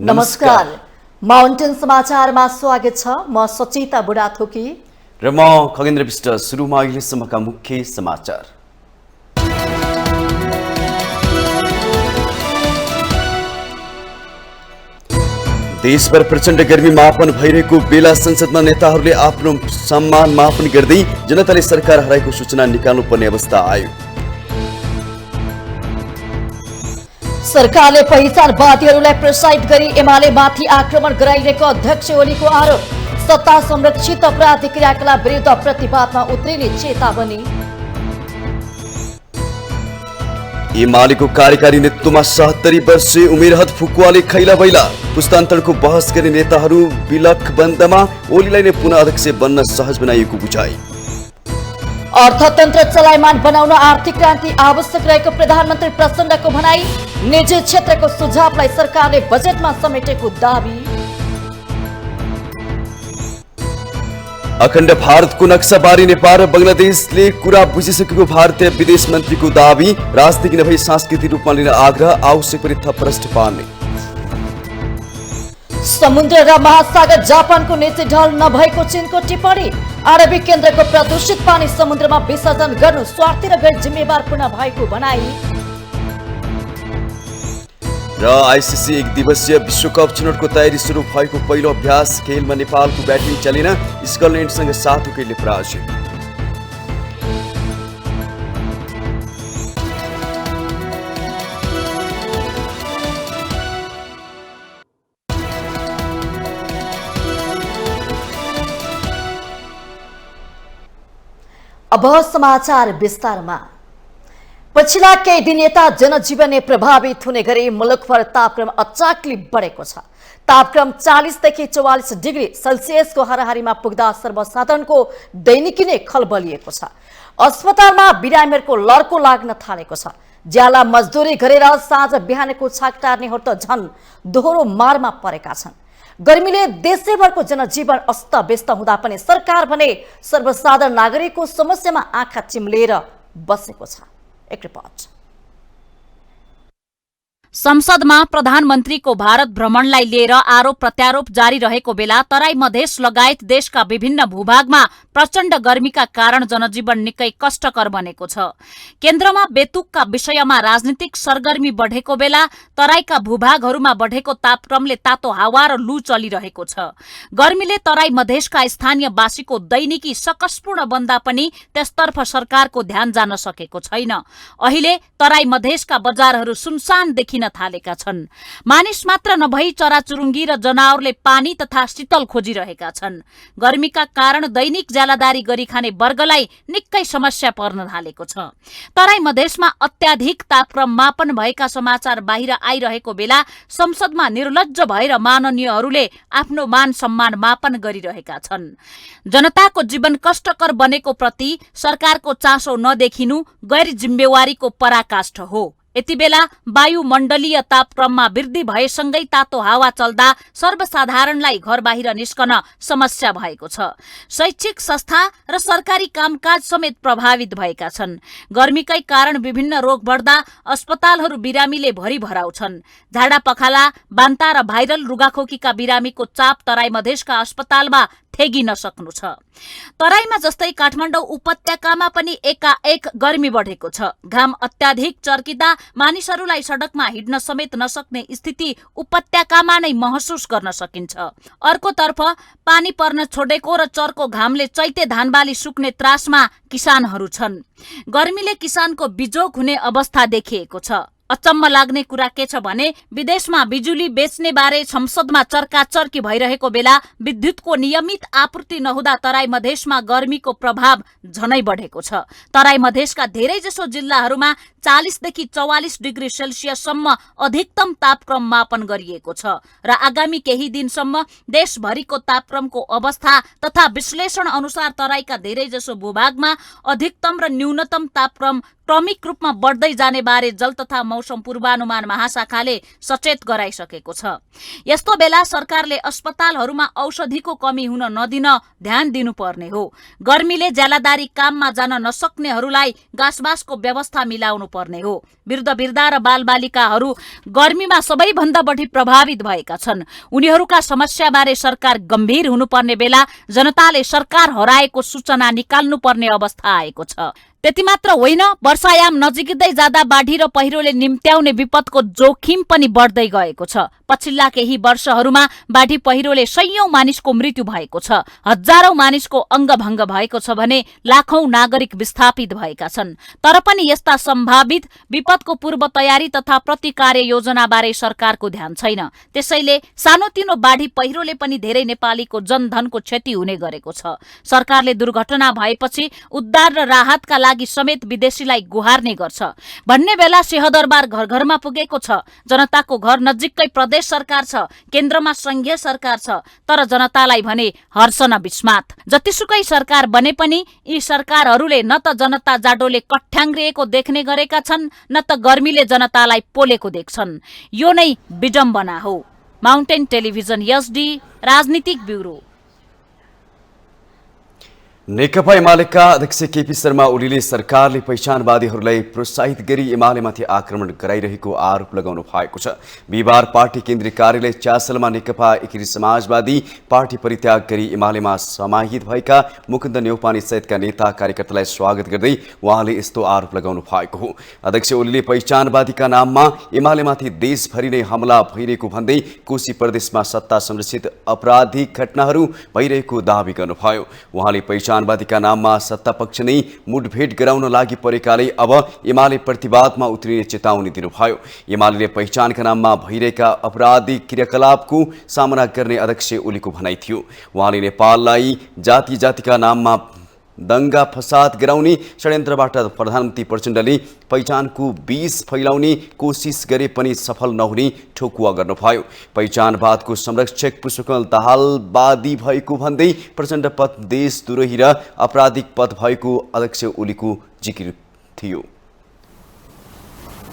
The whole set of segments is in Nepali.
नमस्कार। माउन्टेन समाचारमा स्वागत छ। म सचिता बुढाथोकी र म खगेन्द्र विष्ट। सुरुमा अहिलेसम्मका मुख्य समाचार। देशभर प्रचण्ड गर्मी मापन भइरहेको बेला संसदमा नेताहरूले आफ्नो सम्मान मापन गर्दै जनताले सरकार हराएको सूचना निकाल्नुपर्ने अवस्था आयो। सरकारले पहिचानवादीहरूलाई प्रोत्साहित गरी एमालेमाथि आक्रमण गराइरहेको अध्यक्ष ओलीको आरोप। सत्ता संरक्षित अपराधिक क्रियाकलाप विरुद्ध प्रतिवादमा उत्रिने चेतावनी। एमालेको कार्यकारी नेतृत्वमा 77 वर्षीय उमेरहद फुकुवाले खैला बैला। पुस्तान्तरको बहस गर्ने नेताहरू विलक बन्दमा ओलीलाई नै पुनः अध्यक्ष बन्न सहज बनाइएको बुझाइ। अर्थतन्त्र चलायमान बनाउन आर्थिक क्रान्ति आवश्यक रहेको प्रधानमन्त्री प्रचण्डको भनाई। निजी क्षेत्रको सुझावलाई सरकारले बजेटमा समेटेको दावी। अखण्ड भारतको नक्साबारी नेपाल र बंगलादेशले कुरा बुझिसकेको भारतीय विदेश मन्त्रीको दावी। राजनीतिक नभई सांस्कृतिक रूपमा लिन आग्रह। आवश्यक परे थप प्रश्न पार्ने। समुद्र र महासागर जापानको निजी ढल नभएको चीनको टिप्पणी। आणविक केन्द्रको प्रदूषित पानी समुद्रमा विसर्जन गर्नु स्वार्थी र गैर जिम्मेवार पूर्ण भएको भनाई। र आईसीसी एक दिवसीय विश्वकप छनौटको तयारी सुरु भएको पहिलो अभ्यास खेलमा नेपालको ब्याटिङ चलेन। स्कटल्यान्डसँग 7 विकेटले पराजित। अब समाचार विस्तारमा। पछिल्ला केही दिन यता जनजीवन प्रभावित हुने गरी मुलुकभर तापक्रम अचानक बढेको छ। तापक्रम 40 देखि 44 डिग्री सेल्सियसको हाराहारीमा पुग्दा सर्वसाधारणको दैनिकी नै खलबलिएको छ। अस्पतालमा बिरामीहरूको लर्को लाग्न थालेको छ। ज्याला मजदुरी गरेर साँझ बिहानको छाक टार्नेहरू त झन् दोहोरो मारमा परेका छन्। गर्मीले देशैभरको जनजीवन अस्तव्यस्त हुँदा पनि सरकार भने सर्वसाधारण नागरिकको समस्यामा आँखा चिम्लेर बसेको छ। एक रिपोर्ट। संसदमा प्रधानमन्त्रीको भारत भ्रमणलाई लिएर आरोप प्रत्यारोप जारी रहेको बेला तराई मधेस लगायत देशका विभिन्न भूभागमा प्रचण्ड गर्मीका कारण जनजीवन निकै कष्टकर बनेको छ। केन्द्रमा बेतुकका विषयमा राजनीतिक सरगर्मी बढेको बेला तराईका भूभागहरूमा बढेको तापक्रमले तातो हावा र लू चलिरहेको छ। गर्मीले तराई मधेसका स्थानीयवासीको दैनिकी सकसपूर्ण बन्दा पनि त्यसतर्फ सरकारको ध्यान जान सकेको छैन। अहिले तराई मधेसका बजारहरू सुनसान देखिन थालेका छन्। मानिस मात्र नभई चराचुरुङ्गी र जनावरले पानी तथा शीतल खोजिरहेका छन्। गर्मीका कारण दैनिक ज्यालादारी गरी खाने वर्गलाई निकै समस्या पर्न थालेको छ। तराई मधेसमा अत्याधिक तापक्रम मापन भएका समाचार बाहिर आइरहेको बेला संसदमा निर्लज्ज भएर माननीयहरूले आफ्नो मान सम्मान मापन गरिरहेका छन्। जनताको जीवन कष्टकर बनेको प्रति सरकारको चासो नदेखिनु गैर जिम्मेवारीको पराकाष्ठ हो। यति बेला वायुमण्डलीय तापक्रममा वृद्धि भएसँगै तातो हावा चल्दा सर्वसाधारणलाई घर बाहिर निस्कन समस्या भएको छ। शैक्षिक संस्था र सरकारी कामकाज समेत प्रभावित भएका छन्। गर्मीकै कारण विभिन्न रोग बढ्दा अस्पतालहरू बिरामीले भरि भराउँछन्। झाडा पखाला, बान्ता र भाइरल रुगाखोकीका बिरामीको चाप तराई मधेसका अस्पतालमा ठेगिन सक्नु छ। तराईमा जस्तै काठमाडौँ उपत्यकामा पनि एकाएक गर्मी बढेको छ। घाम अत्याधिक चर्किँदा मानिसहरूलाई सडकमा हिँड्न समेत नसक्ने स्थिति उपत्यकामा नै महसुस गर्न सकिन्छ। अर्कोतर्फ पानी पर्न छोडेको र चर्को घामले चैते धानबाली सुक्ने त्रासमा किसानहरू छन्। गर्मीले किसानको बिजोग हुने अवस्था देखिएको छ। अचम्म लाग्ने कुरा के छ भने विदेशमा बिजुली बेच्ने बारे संसदमा चर्काचर्की भइरहेको बेला विद्युतको नियमित आपूर्ति नहुँदा तराई मधेसमा गर्मीको प्रभाव झनै बढेको छ। तराई मधेसका धेरैजसो जिल्लाहरूमा 40 देखि 44 डिग्री सेल्सियससम्म अधिकतम तापक्रम मापन गरिएको छ र आगामी केही दिनसम्म देशभरिको तापक्रमको अवस्था तथा विश्लेषण अनुसार तराईका धेरैजसो भूभागमा अधिकतम र न्यूनतम तापक्रम क्रमिक रूपमा बढ्दै जाने बारे जल तथा मौसम पूर्वानुमान महाशाखाले सचेत गराइसकेको छ। यस्तो बेला सरकारले अस्पतालहरूमा औषधिको कमी हुन नदिन ध्यान दिनुपर्ने हो। गर्मीले ज्यालादारी काममा जान नसक्नेहरूलाई गाँसबासको व्यवस्था मिलाउनु पर्ने हो। वृद्ध वृद्धा र बालबालिकाहरू गर्मीमा सबैभन्दा बढी प्रभावित भएका छन्। उनीहरूका समस्याबारे सरकार गम्भीर हुनुपर्ने बेला जनताले सरकार हराएको सूचना निकाल्नुपर्ने अवस्था आएको छ। त्यति मात्र होइन, वर्षायाम नजिकै जाँदा बाढी र पहिरोले निम्त्याउने विपदको जोखिम पनि बढ्दै गएको छ। पछिल्ला केही वर्षहरूमा बाढी पहिरोले सयौं मानिसको मृत्यु भएको छ, हजारौं मानिसको अङ्गभङ्ग भएको छ भने लाखौं नागरिक विस्थापित भएका छन्। तर पनि यस्ता सम्भावित विपदको पूर्व तयारी तथा प्रतिकार योजनाबारे सरकारको ध्यान छैन। त्यसैले सानोतिनो बाढी पहिरोले पनि धेरै नेपालीको जनधनको क्षति हुने गरेको छ। सरकारले दुर्घटना भएपछि उद्धार र राहतका लागि समेत विदेशीलाई गुहार्ने गर्छ भन्ने बेला सिंहदरबार घर घरमा पुगेको छ। जनताको घर नजिकै प्रदेश सरकार छ, केन्द्रमा संघीय सरकार छ, तर जनतालाई भने हर्ष न विस्मात। जतिसुकै सरकार बने पनि यी सरकारहरूले न त जनता जाडोले कठ्याङ्ग्रिएको देख्ने गरेका छन्, न त गर्मीले जनतालाई पोलेको देख्छन्। यो नै विडम्बना हो। माउन्टेन टेलिभिजन एसडी राजनीतिक ब्युरो। नेकपा एमालेका अध्यक्ष केपी शर्मा ओलीले सरकारले पहिचानवादीहरूलाई प्रोत्साहित गरी एमालेमाथि आक्रमण गराइरहेको आरोप लगाउनु भएको छ। बिहिबार पार्टी केन्द्रीय कार्यालय च्यासलमा नेकपा एकीकृत समाजवादी पार्टी परित्याग गरी एमालेमा समाहित भएका मुकुन्द नेउपाने सहितका नेता कार्यकर्तालाई स्वागत गर्दै उहाँले यस्तो आरोप लगाउनु भएको हो। अध्यक्ष ओलीले पहिचानवादीका नाममा एमालेमाथि देशभरि नै हमला भइरहेको भन्दै कोशी प्रदेशमा सत्ता संरक्षित आपराधिक घटनाहरू भइरहेको दावी गर्नुभयो। उहाँले पहिचानवादीका नाममा सत्तापक्ष नै मुठभेड गराउन लागि परेकाले अब एमाले प्रतिवादमा उत्रिने चेतावनी दिनुभयो। एमाले पहिचानका नाममा भइरहेका अपराधिक क्रियाकलापको सामना गर्ने अध्यक्ष ओलीको भनाइ थियो। उहाँले नेपाललाई जाति जातिका नाममा दंगा फसाद गराउने षड्यन्त्रबाट प्रधानमन्त्री प्रचण्डले पहिचानको बीज फैलाउने कोसिस गरे पनि सफल नहुने ठोकुवा गर्नुभयो। पहिचानवादको संरक्षक पुष्पकमल दाहालवादी भएको भन्दै प्रचण्ड पथ देशद्रोही र आपराधिक पथ भएको अध्यक्ष ओलीको जिकिर थियो।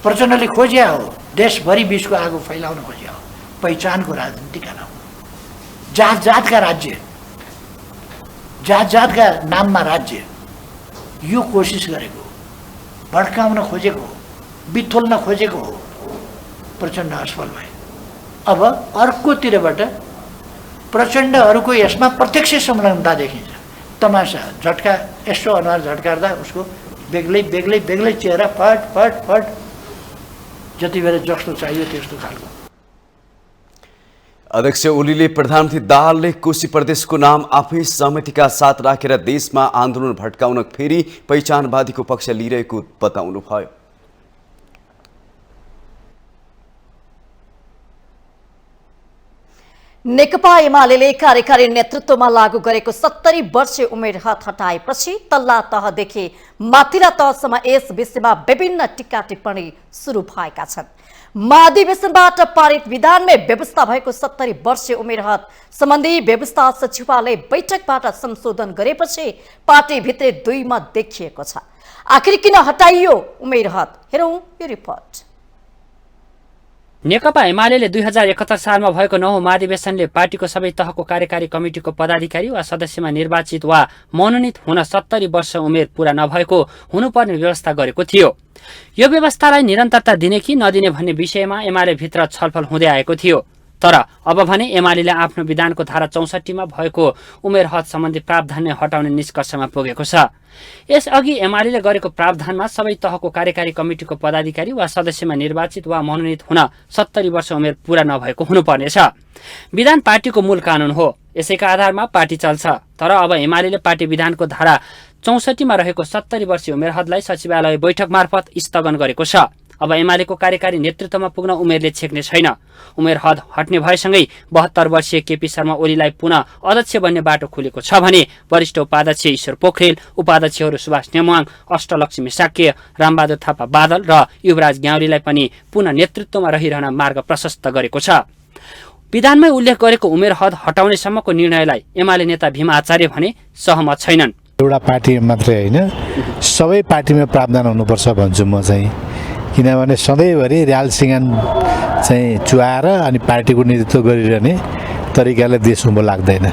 प्रचण्डले खोज्या हो देशभरि बीचको आगो फैलाउन खोज्या हो पहिचानको राजनीतिका नाम, जात जातका राज्य, जात जातका नाममा राज्य, यो कोसिस गरेको हो, भड्काउन खोजेको हो, बिथोल्न खोजेको हो। प्रचण्ड असफल भए। अब अर्कोतिरबाट प्रचण्डहरूको यसमा प्रत्यक्ष संलग्नता देखिन्छ। तमासा झट्का यस्तो अनुहार झट्कार्दा उसको बेग्लै बेग्लै बेग्लै चेहरा फट फट फट जति बेला जस्तो चाहियो त्यस्तो खालको। अध्यक्ष ओलीले प्रधानमन्त्री दाहालले कोशी प्रदेशको नाम आफै सहमतिका साथ राखेर देशमा आन्दोलन भड्काउन फेरि पहिचानवादीको पक्ष लिइरहेको बताउनुभयो। नेकपा एमाले कार्यकारी नेतृत्वमा लागू गरेको 70 वर्षीय उमेर हद हटाएपछि तल्ला तहदेखि माथिल्ला तहसम्म यस विषयमा विभिन्न टीका टिप्पणी सुरु भएका छन्। महाधिवेशनबाट पारित विधानमै व्यवस्था भएको 70 वर्षीय उमेर हद सम्बन्धी व्यवस्था सचिवालय बैठकबाट संशोधन गरेपछि पार्टीभित्रै दुई मत देखिएको छ। आखिर किन हटाइयो उमेर हद? हेरौं यो रिपोर्ट। नेकपा एमाले 2071 सालमा भएको 9औं महाधिवेशनले पार्टीको सबै तहको कार्यकारी कमिटिको पदाधिकारी वा सदस्यमा निर्वाचित वा मनोनित हुन 70 वर्ष उमेर पूरा नभएको हुनुपर्ने व्यवस्था गरेको थियो। यो व्यवस्थालाई निरन्तरता दिने कि नदिने भन्ने विषयमा एमाले भित्र छलफल हुँदै आएको थियो। तर अब भने एमाले आफ्नो विधानको धारा 64 मा भएको उमेर हद सम्बन्धी प्रावधान नै हटाउने निष्कर्षमा पुगेको छ। यसअघि एमाले गरेको प्रावधानमा सबै तहको कार्यकारी कमिटिको पदाधिकारी वा सदस्यमा निर्वाचित वा मनोनित हुन 70 वर्ष उमेर पूरा नभएको हुनुपर्नेछ। विधान पार्टीको मूल कानून हो, यसैका आधारमा पार्टी चल्छ। तर अब एमाले पार्टी विधानको धारा 64 मा रहेको 70 वर्षीय उमेर हदलाई सचिवालय बैठक मार्फत स्थगन गरेको छ। अब एमालेको कार्यकारी नेतृत्वमा पुग्न उमेरले छेक्ने छैन। उमेर हद हट्ने भएसँगै 72 वर्षीय केपी शर्मा ओलीलाई पुनः अध्यक्ष बन्ने बाटो खुलेको छ भने वरिष्ठ उपाध्यक्ष ईश्वर पोखरेल, उपाध्यक्षहरू सुभाष नेमुवाङ, अष्टलक्ष्मी साक्य, रामबहादुर थापा बादल र युवराज ग्याउलीलाई पनि पुनः नेतृत्वमा रहिरहन मार्ग प्रशस्त गरेको छ। विधानमै उल्लेख गरेको उमेर हद हटाउने सम्मको निर्णयलाई एमाले नेता भीम आचार्य भने सहमत छैनन्। एउटा पार्टी मात्रै होइन सबै पार्टीमा प्रावधान हुनुपर्छ भन्छु म चाहिँ, किनभने सधैँभरि र्याल सिँगान चाहिँ चुहाएर अनि पार्टीको नेतृत्व गरिरहने तरिकाले देश उँभो लाग्दैन।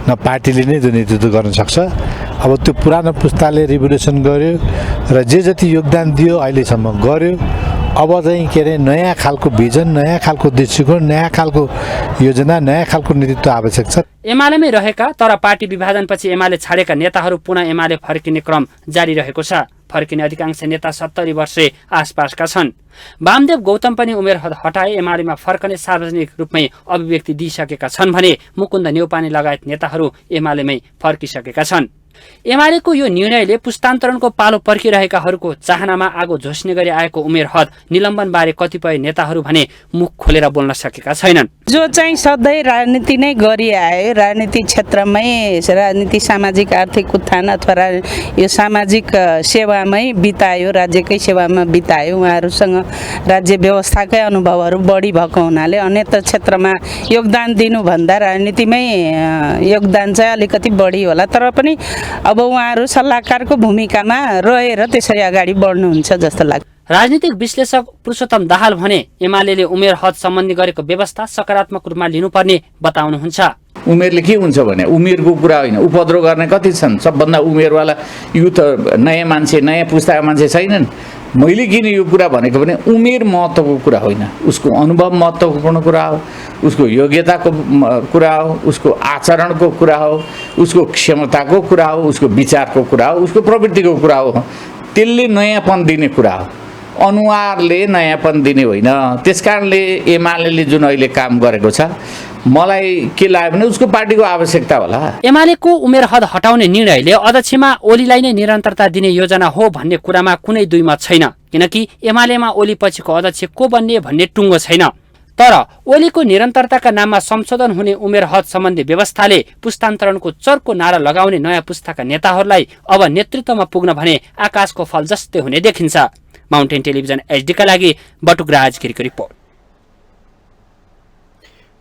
न पार्टीले नै त्यो नेतृत्व गर्न सक्छ। अब त्यो पुरानो पुस्ताले रिभोल्युसन गर्यो र जे जति योगदान दियो अहिलेसम्म गर्यो। अब चाहिँ के अरे नयाँ खालको भिजन, नयाँ खालको दृष्टिकोण, नयाँ खालको योजना, नयाँ खालको नेतृत्व आवश्यक छ। एमालेमै रहेका तर पार्टी विभाजनपछि एमाले छाडेका नेताहरू पुनः एमाले फर्किने क्रम जारी रहेको छ। फर्किने अधिकांश नेता 70 वर्ष आसपासका छन्। वामदेव गौतम पनि उमेर हटाए एमालेमा फर्कने सार्वजनिक रूपमै अभिव्यक्ति दिइसकेका छन् भने मुकुन्द नेउपाने लगायत नेताहरू एमालेमै फर्किसकेका छन्। एमालेको यो निर्णयले पुस्तान्तरणको पालो पर्खिरहेकाहरूको चाहनामा आगो झोस्ने गरी आएको उमेर हद निलम्बनबारे कतिपय नेताहरू भने मुख खोलेर बोल्न सकेका छैनन्। जो चाहिँ सधैँ राजनीति नै गरिआयो, राजनीति क्षेत्रमै राजनीति सामाजिक आर्थिक उत्थान अथवा यो सामाजिक सेवामै बितायो, राज्यकै सेवामा बितायो, उहाँहरूसँग राज्य व्यवस्थाकै अनुभवहरू बढी भएको हुनाले अन्यत्र क्षेत्रमा योगदान दिनुभन्दा राजनीतिमै योगदान चाहिँ अलिकति बढी होला। तर पनि अब उहाँहरू सल्लाहकारको भूमिकामा रहेर त्यसरी अगाडि बढ्नुहुन्छ जस्तो लाग्छ। राजनीतिक विश्लेषक पुरुषोत्तम दाहाल भने एमालेले उमेर हद सम्बन्धी गरेको व्यवस्था सकारात्मक रूपमा लिनुपर्ने बताउनुहुन्छ। उमेरले के हुन्छ भने उमेरको कुरा होइन, उपद्रव गर्ने कति छन्। सबभन्दा उमेरवाला युथ नयाँ मान्छे, नयाँ पुस्ताका मान्छे छैनन्। मैले किन यो कुरा भनेको भने उमेर महत्त्वको कुरा होइन, उसको अनुभव महत्त्वपूर्ण कुरा हो, उसको योग्यताको कुरा हो, उसको आचरणको कुरा हो, उसको क्षमताको कुरा हो, उसको विचारको कुरा हो, उसको प्रवृत्तिको कुरा हो। त्यसले नयाँपन दिने कुरा हो, अनुहारले नयाँपन दिने होइन। त्यसकारणले एमालेले जुन अहिले काम गरेको छ मलाई के लाग्यो भने उसको पार्टीको आवश्यकता होला। एमालेको उमेर हद हटाउने निर्णयले अध्यक्षमा ओलीलाई नै निरन्तरता दिने योजना हो भन्ने कुरामा कुनै दुई मत छैन, किनकि एमालेमा ओली पछिको अध्यक्ष को बन्ने भन्ने टुङ्गो छैन। तर ओलीको निरन्तरताका नाममा संशोधन हुने उमेर हद सम्बन्धी व्यवस्थाले पुस्तान्तरणको चर्को नारा लगाउने नयाँ पुस्ताका नेताहरूलाई अब नेतृत्वमा पुग्न भने आकाशको फल जस्तै हुने देखिन्छ। माउन्टेन टेलिभिजन एचडीका लागि बटुकराज गिरीको रिपोर्ट।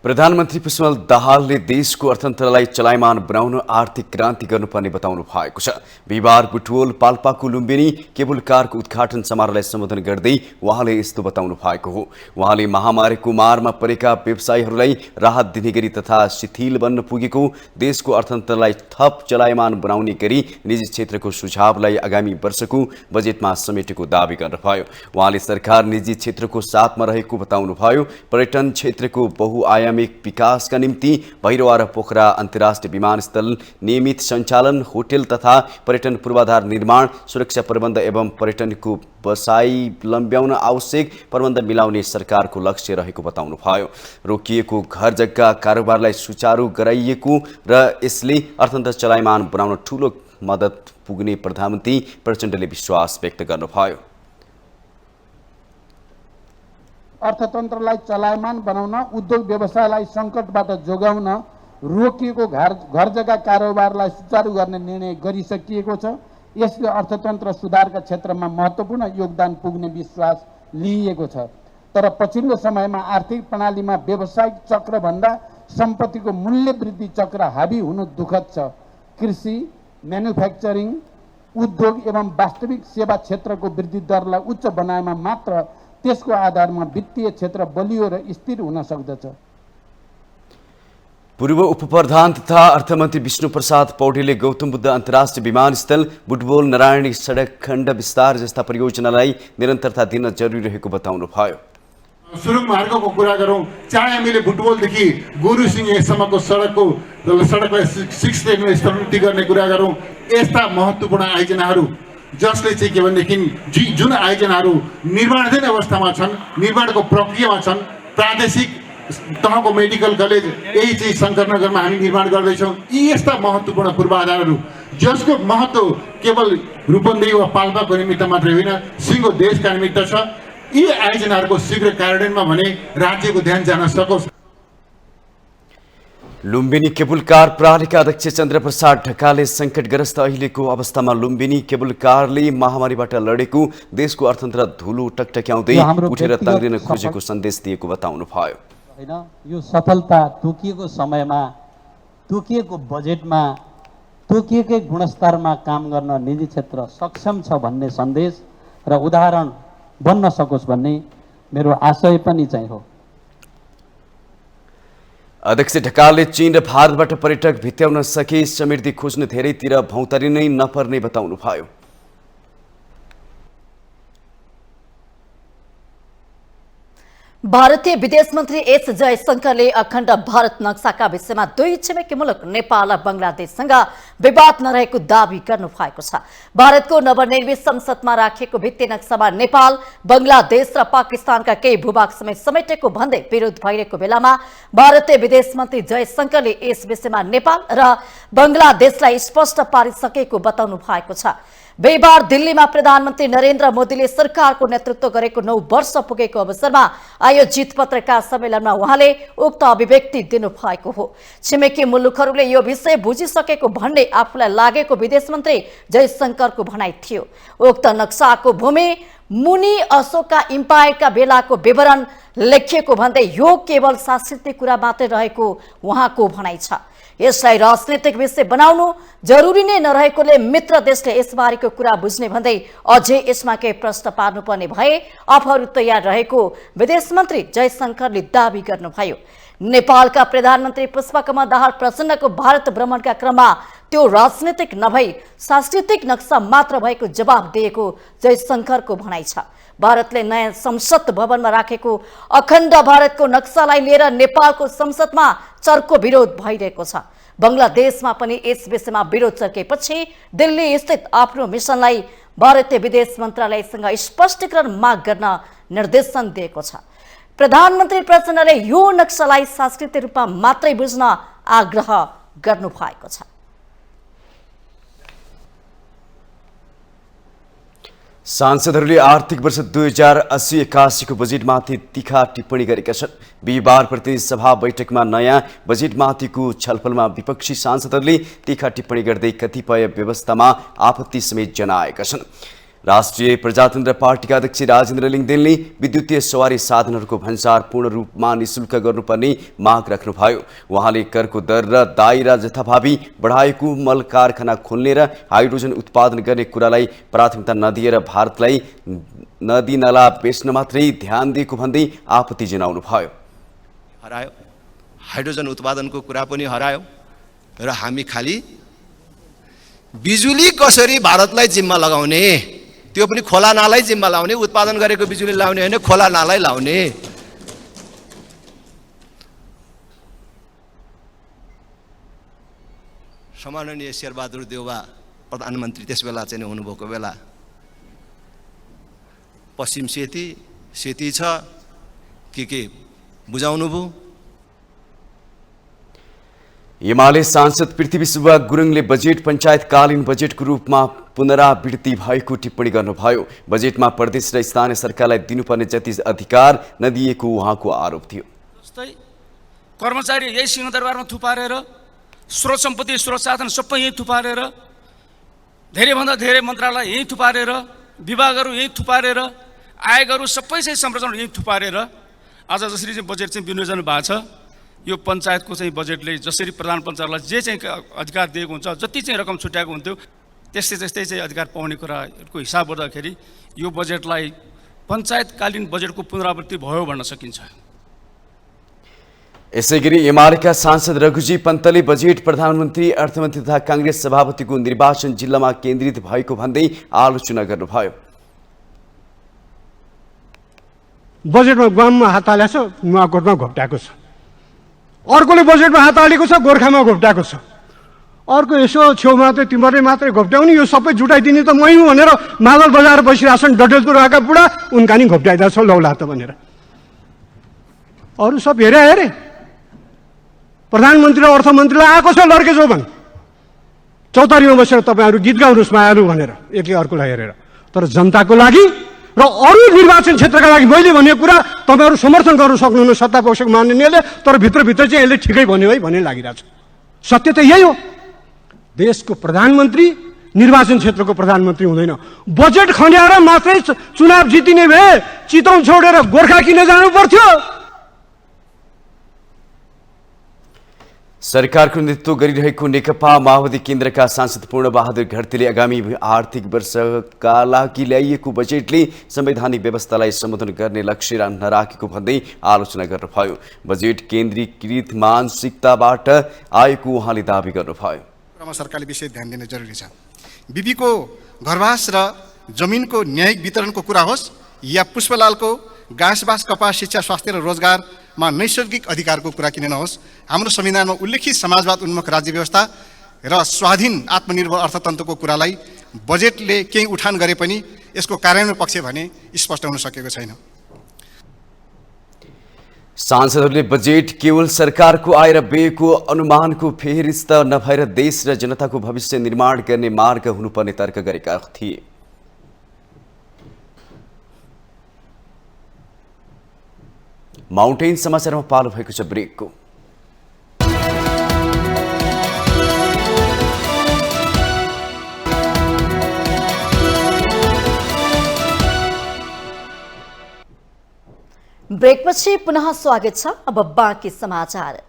प्रधानमन्त्री पुष्पकमल दाहालले देशको अर्थतन्त्रलाई चलायमान बनाउन आर्थिक क्रान्ति गर्नुपर्ने बताउनु भएको छ। बिहिबार बुटवल पाल्पाको लुम्बिनी केबल कारको उद्घाटन समारोहलाई सम्बोधन गर्दै उहाँले यस्तो बताउनु भएको हो। उहाँले महामारीको मारमा परेका व्यवसायीहरूलाई राहत दिने गरी तथा शिथिल बन्न पुगेको देशको अर्थतन्त्रलाई थप चलायमान बनाउने गरी निजी क्षेत्रको सुझावलाई आगामी वर्षको बजेटमा समेटेको दावी गर्नुभयो। उहाँले सरकार निजी क्षेत्रको साथमा रहेको बताउनुभयो। पर्यटन क्षेत्रको बहुआयामिक विकासका निम्ति भैरवा र पोखरा अन्तर्राष्ट्रिय विमानस्थल नियमित सञ्चालन, होटल तथा पर्यटन पूर्वाधार निर्माण, सुरक्षा प्रबन्ध एवं पर्यटनको बसाई लम्ब्याउन आवश्यक प्रबन्ध मिलाउने सरकारको लक्ष्य रहेको बताउनुभयो। रोकिएको घर जग्गा कारोबारलाई सुचारू गराइएको र यसले अर्थतन्त्र चलायमान बनाउन ठूलो मद्दत पुग्ने प्रधानमन्त्री प्रचण्डले विश्वास व्यक्त गर्नुभयो। अर्थतन्त्रलाई चलायमान बनाउन, उद्योग व्यवसायलाई सङ्कटबाट जोगाउन, रोकिएको घर जग्गा कारोबारलाई सुचारू गर्ने निर्णय गरिसकिएको छ। यसले अर्थतन्त्र सुधारका क्षेत्रमा महत्त्वपूर्ण योगदान पुग्ने विश्वास लिइएको छ। तर पछिल्लो समयमा आर्थिक प्रणालीमा व्यावसायिक चक्रभन्दा सम्पत्तिको मूल्य वृद्धि चक्र हावी हुनु दुःखद छ। कृषि, म्यानुफ्याक्चरिङ, उद्योग एवं वास्तविक सेवा क्षेत्रको वृद्धि दरलाई उच्च बनाएमा मात्र त्यसको आधारमा वित्तीय क्षेत्र बलियो र स्थिर हुन सक्दछ। पूर्व उपप्रधान तथा अर्थमन्त्री विष्णु प्रसाद पौडेलले गौतम बुद्ध अन्तर्राष्ट्रिय विमानस्थल, बुटवल नारायणी सडक खण्ड विस्तार जस्ता परियोजनालाई निरन्तरता दिन जरुरी रहेको बताउनुभयो। सुरुङ मार्गको कुरा गरौँ, चाहे हामीले बुटवलदेखि गुरुसिंहसम्मको सडकलाई 6 लेनमा स्तरोन्नति गर्ने कुरा गरौँ, यस्ता महत्त्वपूर्ण आयोजनाहरू जसले चाहिँ के भनेदेखि जुन आयोजनाहरू निर्माणाधीन अवस्थामा छन्, निर्माणको प्रक्रियामा छन्, प्रादेशिक तहको मेडिकल कलेज यही चाहिँ शङ्करनगरमा हामी निर्माण गर्दैछौँ। यी यस्ता महत्त्वपूर्ण पूर्वाधारहरू जसको महत्त्व केवल रूपन्देही वा पाल्पाको निमित्त मात्रै होइन, सिङ्गो देशका निमित्त छ। यी आयोजनाहरूको शीघ्र कार्यान्वयनमा भने राज्यको ध्यान जान सकोस्। लुम्बिनी केबल कार प्रणालीका अध्यक्ष चन्द्रप्रसाद ढकालले सङ्कटग्रस्त अहिलेको अवस्थामा लुम्बिनी केबल कारले महामारीबाट लडेको देशको अर्थतन्त्र धुलो टकटक्याउँदै उठेर तङ्ग्रिन खोजेको सन्देश दिएको बताउनुभयो। यो सफलता तोकिएको समयमा, तोकिएको बजेटमा, तोकिएकै गुणस्तरमा काम गर्न निजी क्षेत्र सक्षम छ भन्ने सन्देश र उदाहरण बन्न सकोस् भन्ने मेरो आशय पनि चाहिँ हो। अध्यक्ष ढकालले चीन र भारतबाट पर्यटक भित्याउन सके समृद्धि खोज्न धेरैतिर भौँतारी नै नपर्ने बताउनुभयो। भारतीय विदेश मन्त्री एस जयशंकरले अखण्ड भारत नक्साका विषयमा दुई छिमेकी मुलुक नेपाल र बंगलादेशसँग विवाद नरहेको दावी गर्नु भएको छ। भारतको नवनिर्मित संसदमा राखिएको भित्ति नक्सामा नेपाल, बंगलादेश र पाकिस्तानका केही भूभाग समेत समेटेको भन्दै विरोध भइरहेको बेलामा भारतीय विदेश मन्त्री जयशंकरले यस विषयमा नेपाल र बंगलादेशलाई स्पष्ट पारिसकेको बताउनु भएको छ। बिहिबार दिल्लीमा प्रधानमन्त्री नरेन्द्र मोदीले सरकारको नेतृत्व गरेको 9 वर्ष पुगेको अवसरमा आयोजित पत्रकार सम्मेलनमा उहाँले उक्त अभिव्यक्ति दिनुभएको हो। छिमेकी मुलुकहरूले यो विषय बुझिसकेको भन्ने आफूलाई लागेको विदेश मन्त्री जयशंकरको भनाइ थियो। उक्त नक्साको भूमि मुनि अशोकका इम्पायरका बेलाको विवरण लेखिएको भन्दै यो केवल सांस्कृतिक कुरा मात्रै रहेको उहाँको भनाइ छ। यसलाई राजनीतिक विषय बनाउनु जरुरी नै नरहेकोले मित्र देशले यसबारेको कुरा बुझ्ने भन्दै अझै यसमा केही प्रश्न पार्नुपर्ने भए आफूहरू तयार रहेको विदेश मन्त्री जयशंकरले दावी गर्नुभयो। नेपालका प्रधानमन्त्री पुष्पकमल दाहाल प्रचण्डको भारत भ्रमणका क्रममा त्यो राजनीतिक नभई सांस्कृतिक नक्सा मात्र भएको जवाब दिएको जयशंकरको भनाइ छ। भारतले नयाँ संसद भवनमा राखेको अखण्ड भारतको नक्सालाई लिएर नेपालको संसदमा चर्को विरोध भइरहेको छ। बंगलादेशमा पनि यस विषयमा विरोध चर्केपछि दिल्ली स्थित आफ्नो मिसनलाई भारतीय विदेश मन्त्रालयसँग स्पष्टीकरण माग गर्न निर्देशन दिएको छ। प्रधानमन्त्री प्रचण्डले यो नक्सालाई सांस्कृतिक रूपमा मात्रै बुझ्न आग्रह गर्नु भएको छ। सांसदहरूले आर्थिक वर्ष 2080-81 को बजेटमाथि तीखा टिप्पणी गरेका छन्। बिहिबार प्रतिनिधि सभा बैठकमा नयाँ बजेटमाथिको छलफलमा विपक्षी सांसदहरूले तीखा टिप्पणी गर्दै कतिपय व्यवस्थामा आपत्ति समेत जनाएका छन्। राष्ट्रिय प्रजातन्त्र पार्टीका अध्यक्ष राजेन्द्र लिङदेनले विद्युतीय सवारी साधनहरूको भन्सार पूर्ण रूपमा निशुल्क गर्नुपर्ने माग राख्नुभयो। उहाँले करको दर र दायरा जथाभावी बढाएको, मल कारखाना खोल्ने र हाइड्रोजन उत्पादन गर्ने कुरालाई प्राथमिकता नदिएर भारतलाई नदी नाला बेच्न मात्रै ध्यान दिएको भन्दै आपत्ति जनाउनुभयो। हरायो, हाइड्रोजन उत्पादनको कुरा पनि हरायो र हामी खाली बिजुली कसरी भारतलाई जिम्मा लगाउने, त्यो पनि खोला नालाई जिम्मा लाउने, उत्पादन गरेको बिजुली लाउने होइन, खोला नालाई लाउने। सम्माननीय शेरबहादुर देउवा प्रधानमन्त्री त्यस बेला चाहिँ हुनुभएको बेला पश्चिम सेती छ के बुझाउनु भयो। एमाले सांसद पृथ्वी सुब्बा गुरुङले बजेट पञ्चायतकालीन बजेटको रूपमा पुनरावृत्ति भएको टिप्पणी गर्नुभयो। बजेटमा प्रदेश र स्थानीय सरकारलाई दिनुपर्ने जति अधिकार नदिएको उहाँको आरोप थियो। जस्तै कर्मचारी यही सिंहदरबारमा थुपारेर, स्रोत सम्पत्ति स्रोत साधन सबै यही थुपारेर, धेरैभन्दा धेरै मन्त्रालय यही थुपारेर, विभागहरू यही थुपारेर, आयोगहरू सबै चाहिँ संरचना यही थुपारेर आज जसरी चाहिँ बजेट चाहिँ विनियोजन भएको छ, यो पञ्चायतको चाहिँ बजेटले जसरी प्रधान पञ्चायतलाई जे चाहिँ अधिकार दिएको हुन्छ, जति चाहिँ रकम छुट्याएको हुन्थ्यो त्यस्तै चाहिँ अधिकार पाउने कुराको हिसाब गर्दाखेरि यो बजेटलाई पञ्चायतकालीन बजेटको पुनरावृत्ति भयो भन्न सकिन्छ। यसैगरी एमालेका सांसद रघुजी पन्तले बजेट प्रधानमन्त्री, अर्थमन्त्री तथा कांग्रेस सभापतिको निर्वाचन जिल्लामा केन्द्रित भएको भन्दै आलोचना गर्नुभयो। बजेटमा गाममा हात हालेको छ, नुवाकोटमा घोप्ट्याएको छ, अर्कोले बजेटमा हात हालेको छ, गोर्खामा घोप्ट्याएको छ, अर्को यसो छेउमा चाहिँ तिमीहरूले मात्रै घोप्ट्याउने, यो सबै जुटाइदिने त मै हुँ भनेर मादल बजाएर बसिरहेको छन् डडेलपुर आएका बुढा, उनका नि घोप्ट्याइदिएको छ लौला त भनेर। अरू सब हेरे प्रधानमन्त्री र अर्थमन्त्रीलाई आएको छ लड्के जो भन्, चौतारीमा बसेर तपाईँहरू गीत गाउनुहोस् मायालु भनेर एकले अर्कोलाई हेरेर। तर जनताको लागि र अरू निर्वाचन क्षेत्रका लागि मैले भनेको कुरा तपाईँहरू समर्थन गर्न सक्नुहुन्न सत्ता पक्षको मान्नेले, तर भित्रभित्र चाहिँ यसले ठिकै भन्यो है भन्ने लागिरहेको छ। सत्य त यही हो। देशको प्रधानमन्त्री निर्वाचन क्षेत्रको प्रधानमन्त्री हुँदैन। बजेट खन्याएर मात्रै चुनाव जितिने भए चितौन छोडेर गोर्खा किन जानु पर्थ्यो? सरकारको नेतृत्व गरिरहेको नेकपा माओवादी केन्द्रका सांसद पूर्णबहादुर घरतीले आगामी आर्थिक वर्षका लागि ल्याइएको बजेटले संवैधानिक व्यवस्थालाई सम्बोधन गर्ने लक्ष्य नराखेको भन्दै आलोचना गर्नुभयो। बजेट केन्द्रीकृत मानसिकताबाट आएको उहाँले दावी गर्नुभयो। सरकारले विशेष ध्यान दिन जरुरी छ। बिपीको घरवास र जमिनको न्यायिक वितरणको कुरा होस् या पुष्पलालको घाँसबास कपास शिक्षा स्वास्थ्य र रोजगारमा नैसर्गिक अधिकारको कुरा किन नहोस्, हाम्रो संविधानमा उल्लेखित समाजवाद उन्मुख राज्य व्यवस्था र स्वाधीन आत्मनिर्भर अर्थतन्त्रको कुरालाई बजेटले केही उठान गरे पनि यसको कार्यान्वयन पक्ष भने स्पष्ट हुन सकेको छैन। सांसदहरूले बजेट केवल सरकारको आय र व्ययको अनुमानको फेरिस्त नभएर देश र जनताको भविष्य निर्माण गर्ने मार्ग हुनुपर्ने तर्क गरेका थिए। माउन्टेन समाचारमा पालो भएको छ ब्रेकको। ब्रेकपछि पुनः स्वागत छ। अब बाँकी समाचार।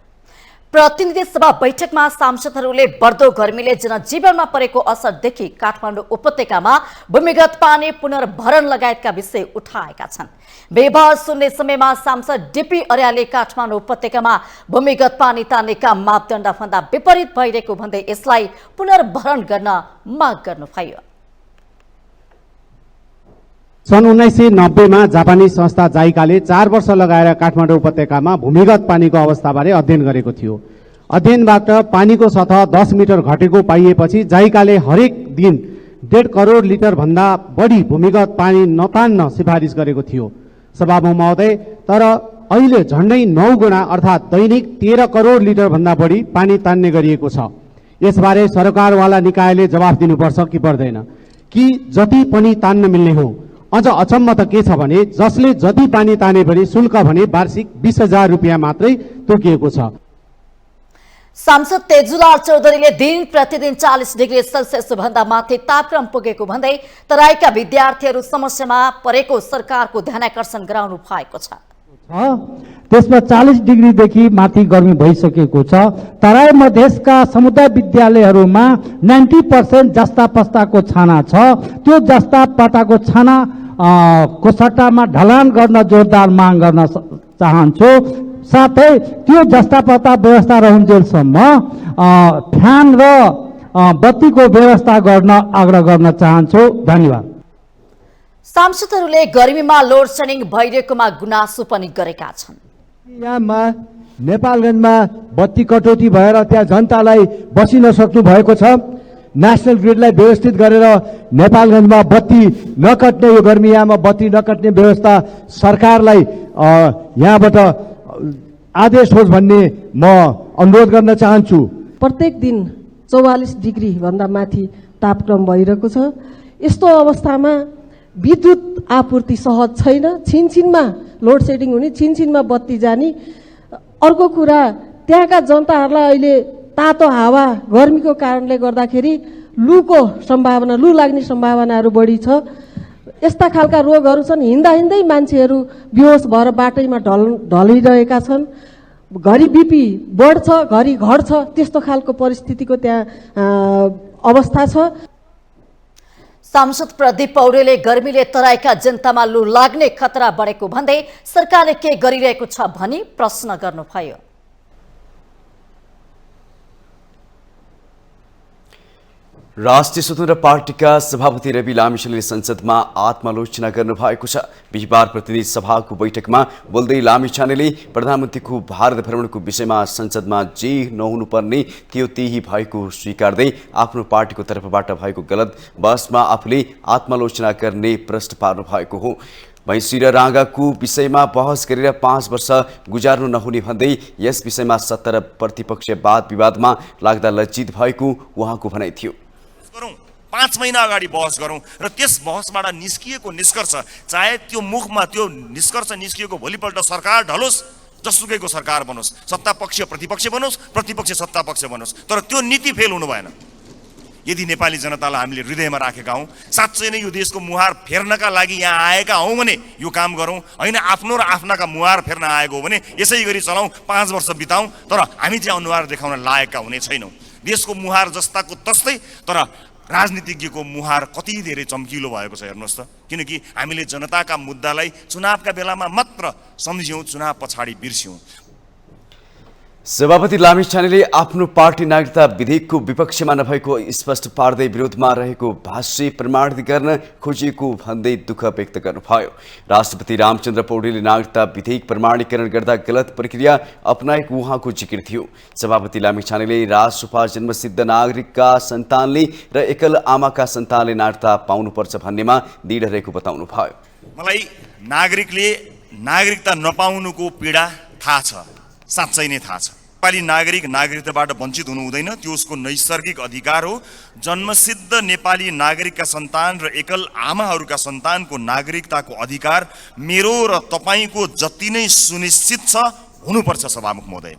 प्रतिनिधि सभा बैठकमा सांसदहरूले बढ्दो गर्मीले जनजीवनमा परेको असरदेखि काठमाडौँ उपत्यकामा भूमिगत पानी पुनर्भरण लगायतका विषय उठाएका छन्। व्यवहार सुन्ने समयमा सांसद डीपी अर्यालले काठमाडौँ उपत्यकामा भूमिगत पानी तान्ने काम मापदण्डभन्दा विपरीत भइरहेको भन्दै यसलाई पुनर्भरण गर्न माग गर्नुभयो। सन् 1990 मा जापानी संस्था जाइकाले 4 वर्ष लगाएर काठमाडौँ उपत्यकामा भूमिगत पानीको अवस्थाबारे अध्ययन गरेको थियो। अध्ययनबाट पानीको सतह 10 मिटर घटेको पाइएपछि जाइकाले हरेक दिन 1.5 करोड लिटर भन्दा बढी भूमिगत पानी नतान्न सिफारिस गरेको थियो। सभामुख महोदय, तर अहिले झण्डै 9 गुणा अर्थात् दैनिक 13 करोड लिटर भन्दा बढी पानी तान्ने गरिएको छ। यसबारे सरकारवाला निकायले जवाफ दिनुपर्छ कि पर्दैन, कि जति पनि तान्न मिल्ने हो। अझ अचम्म त के छ भने जसले जति पानी ताने पनि शुल्क भने वार्षिक 20,000 रुपियाँ मात्रै तोकिएको छ। सांसद तेजुलाल चौधरीले दिन प्रतिदिन 40 डिग्री सेल्सियस भन्दा माथि तापक्रम पुगेको भन्दै तराईका विद्यार्थीहरू समस्यामा परेको सरकारको ध्यानाकर्षण गराउनु भएको छ। त्यसमा 40 डिग्रीदेखि माथि गर्मी भइसकेको छ। तराई मधेसका समुदाय विद्यालयहरूमा 90% जस्ता पस्ताको छाना छ। त्यो जस्ता पस्ताको छाना को सट्टामा ढलान गर्न जोरदार माग गर्न चाहन्छु। साथै त्यो जस्ता पस्ता व्यवस्था रहन्जेलसम्म फ्यान र बत्तीको व्यवस्था गर्न आग्रह गर्न चाहन्छु। धन्यवाद। सांसदहरूले गर्मीमा लोड सेडिङ भइरहेकोमा गुनासो पनि गरेका छन्। यहाँमा नेपालगञ्जमा बत्ती कटौती भएर त्यहाँ जनतालाई बसिन सक्नु भएको छ। नेसनल ग्रिडलाई व्यवस्थित गरेर नेपालगञ्जमा बत्ती नकट्ने, यो गर्मीयामा बत्ती नकट्ने व्यवस्था सरकारलाई यहाँबाट आदेश होस् भन्ने म अनुरोध गर्न चाहन्छु। प्रत्येक दिन 44 डिग्री भन्दा माथि तापक्रम भइरहेको छ। यस्तो अवस्थामा विद्युत आपूर्ति सहज छैन। छिनछिनमा लोड सेडिङ हुने, छिनछिनमा बत्ती जाने। अर्को कुरा, त्यहाँका जनताहरूलाई अहिले तातो हावा गर्मीको कारणले गर्दाखेरि लूको सम्भावना, लू लाग्ने सम्भावनाहरू बढी छ। यस्ता खालका रोगहरू छन्। हिँड्दा हिँड्दै मान्छेहरू बेहोस भएर बाटैमा ढलिरहेका छन्। घरि बिपी बढ्छ, घरि घट्छ, त्यस्तो खालको परिस्थितिको त्यहाँ अवस्था छ। सांसद प्रदीप पौडेलले गर्मीले तराईका जनतामा लू लाग्ने खतरा बढेको भन्दै सरकारले के गरिरहेको छ भनी प्रश्न गर्नुभयो। राष्ट्रिय स्वतन्त्र पार्टीका सभापति रवि लामिछानेले संसदमा आत्मालोचना गर्नुभएको छ। बिहिबार प्रतिनिधि सभाको बैठकमा बोल्दै लामिछानेले प्रधानमन्त्रीको भारत भ्रमणको विषयमा संसदमा जे नहुनुपर्ने थियो त्यही भएको स्वीकार्दै आफ्नो पार्टीको तर्फबाट भएको गलत बहसमा आफूले आत्मालोचना गर्ने प्रश्न पार्नु भएको हो। भैँसी र राँगाको विषयमा बहस गरेर 5 वर्ष गुजार्नु नहुने भन्दै यस विषयमा 70 प्रतिपक्षीय वाद विवादमा लाग्दा लज्जित भएको उहाँको भनाइ थियो। 5 महिना अगाडि बहस गरौँ र त्यस बहसबाट निस्किएको निष्कर्ष, चाहे त्यो मुखमा त्यो निष्कर्ष निस्किएको भोलिपल्ट सरकार ढलोस्, जसुकैको सरकार बनोस्, सत्ता पक्ष प्रतिपक्ष बनोस्, प्रतिपक्ष सत्ता पक्ष बनोस्, तर त्यो नीति फेल हुनु भएन। यदि नेपाली जनतालाई हामीले हृदयमा राखेका हौँ, साँच्चै नै यो देशको मुहार फेर्नका लागि यहाँ आएका हौँ भने यो काम गरौँ, होइन आफ्नो र आफ्नाका मुहार फेर्न आएको हो भने यसै गरी चलाउँ, 5 वर्ष बिताउँ, तर हामी चाहिँ अनुहार देखाउन लायकका हुने छैनौँ। देशको मुहार जस्ताको तस्तै, तर राजनीतिज्ञको मुहार कति धेरै चम्किलो भएको छ हेर्नुहोस् त। किनकि हामीले जनताका मुद्दालाई चुनावका बेलामा मात्र सम्झ्यौँ, चुनाव पछाडि बिर्स्यौँ। सभापति लामिछानेले आफ्नो पार्टी नागरिकता विधेयकको विपक्षमा नभएको स्पष्ट पार्दै विरोधमा रहेको भाष्य प्रमाणित गर्न खोजिएको भन्दै दुःख व्यक्त गर्नुभयो। राष्ट्रपति रामचन्द्र पौडेलले नागरिकता विधेयक प्रमाणीकरण गर्दा गलत प्रक्रिया अपनाएको उहाँको जिकिर थियो। सभापति लामिछानेले राजसभा जन्मसिद्ध नागरिकका सन्तानले र एकल आमाका सन्तानले नागरिकता पाउनुपर्छ भन्नेमा दृढ रहेको बताउनुभयो। मलाई नागरिकले नागरिकता नपाउनुको पीडा थाहा छ, साँच्चै नै थाहा छ। नेपाली नागरिक नागरिकताबाट वञ्चित हुनु हुँदैन, त्यो उसको नैसर्गिक अधिकार हो। जन्मसिद्ध नेपाली नागरिकका सन्तान र एकल आमाहरूका सन्तानको नागरिकताको अधिकार मेरो र तपाईँको जति नै सुनिश्चित छ हुनुपर्छ। सभामुख महोदय,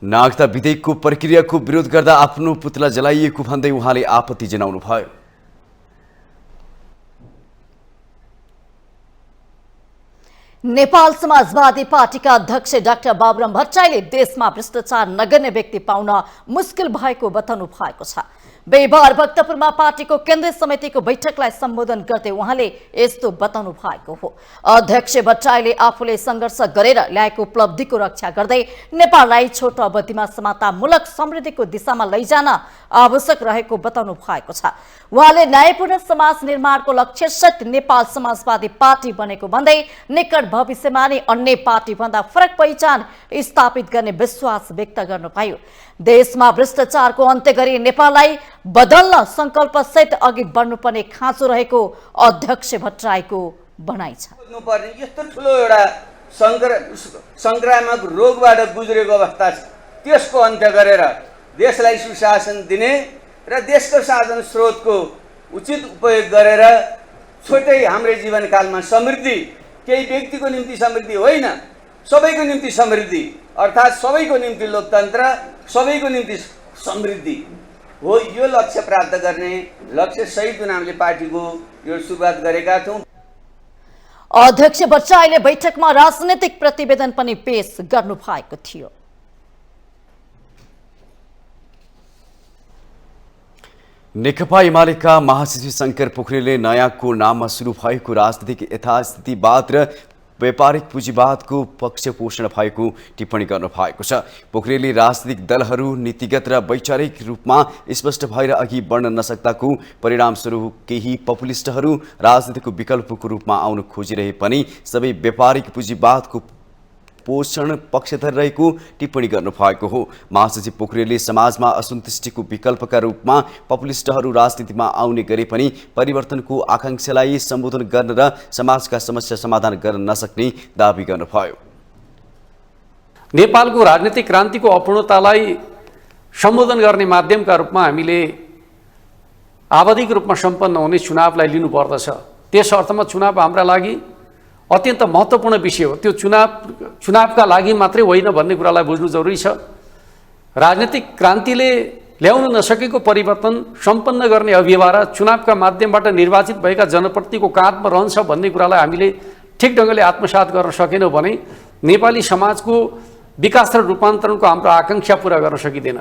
नागरिकता विधेयकको प्रक्रियाको विरोध गर्दा आफ्नो पुतला जलाइएको भन्दै उहाँले आपत्ति जनाउनुभयो। नेपाल समाजवादी पार्टीका अध्यक्ष डाक्टर बाबुराम भट्टराईले देशमा भ्रष्टाचार नगर्ने व्यक्ति पाउन मुस्किल भएको बताउनु भएको छ। बिहीबार भक्तपुरमा पार्टीको केन्द्रीय समितिको बैठकलाई सम्बोधन गर्दै उहाँले यस्तो बताउनु भएको हो। अध्यक्ष भट्टराईले आफूले सङ्घर्ष गरेर ल्याएको उपलब्धिको रक्षा गर्दै नेपाललाई छोटो अवधिमा समतामूलक समृद्धिको दिशामा लैजान आवश्यक रहेको बताउनु भएको छ। उहाँले न्यायपूर्ण समाज निर्माणको लक्ष्यसहित नेपाल समाजवादी पार्टी बनेको भन्दै निकट भविष्यमा नै अन्य पार्टीभन्दा फरक पहिचान स्थापित गर्ने विश्वास व्यक्त गर्नुभयो। देशमा भ्रष्टाचारको अन्त्य गरी नेपाललाई बदल्न संकल्पसहित अघि बढ्नुपर्ने खाँचो रहेको अध्यक्ष भट्टराईको भनाइ छ। यस्तो ठुलो एउटा संक्रामक रोगबाट गुज्रेको अवस्था छ, त्यसको अन्त्य गरेर देशलाई सुशासन दिने र देशको साधन स्रोतको उचित उपयोग गरेर छोटै हाम्रो जीवनकालमा समृद्धि, केही व्यक्तिको निम्ति समृद्धि होइन, सबैको निम्ति समृद्धि, अर्थात् सबैको निम्ति लोकतन्त्र, सबैको निम्ति समृद्धि हो। यो लक्ष्य प्राप्त गर्ने लक्ष्य सहित हामीले पार्टीको यो सुरुवात गरेका छौँ। अध्यक्ष भट्टराईले बैठकमा राजनैतिक प्रतिवेदन पनि पेश गर्नु भएको थियो। नेकपा एमालेका महासचिव शंकर पोखरेलले नयाँको नाममा सुरु भएको राजनीतिक यथास्थितिवाद र व्यापारिक पुँजीवादको पक्ष पोषण भएको टिप्पणी गर्नु भएको छ। पोखरेलले राजनीतिक दलहरू नीतिगत र वैचारिक रूपमा स्पष्ट भएर अघि बढ्न नसक्दाको परिणामस्वरूप केही पपुलिस्टहरू राजनीतिको विकल्पको रूपमा आउन खोजिरहे पनि सबै व्यापारिक पुँजीवादको पोषण पक्षधर रहेको टिप्पणी गर्नु भएको हो। महासचिव पोखरेलले समाजमा असन्तुष्टिको विकल्पका रूपमा पपुलिस्टहरू राजनीतिमा आउने गरे पनि परिवर्तनको आकांक्षालाई सम्बोधन गर्न र समाजका समस्या समाधान गर्न नसक्ने दावी गर्नुभयो। नेपालको राजनीतिक क्रान्तिको अपूर्णतालाई सम्बोधन गर्ने माध्यमका रूपमा हामीले आवधिक रूपमा सम्पन्न हुने चुनावलाई लिनुपर्दछ। त्यस अर्थमा चुनाव हाम्रा लागि अत्यन्त महत्त्वपूर्ण विषय हो। त्यो चुनावका लागि मात्रै होइन भन्ने कुरालाई बुझ्नु जरुरी छ। राजनीतिक क्रान्तिले ल्याउन नसकेको परिवर्तन सम्पन्न गर्ने अभियान चुनावका माध्यमबाट निर्वाचित भएका जनप्रतिनिधिको काँधमा रहन्छ भन्ने कुरालाई हामीले ठिक ढङ्गले आत्मसात गर्न सकेनौँ भने नेपाली समाजको विकास र रूपान्तरणको हाम्रो आकांक्षा पूरा गर्न सकिँदैन।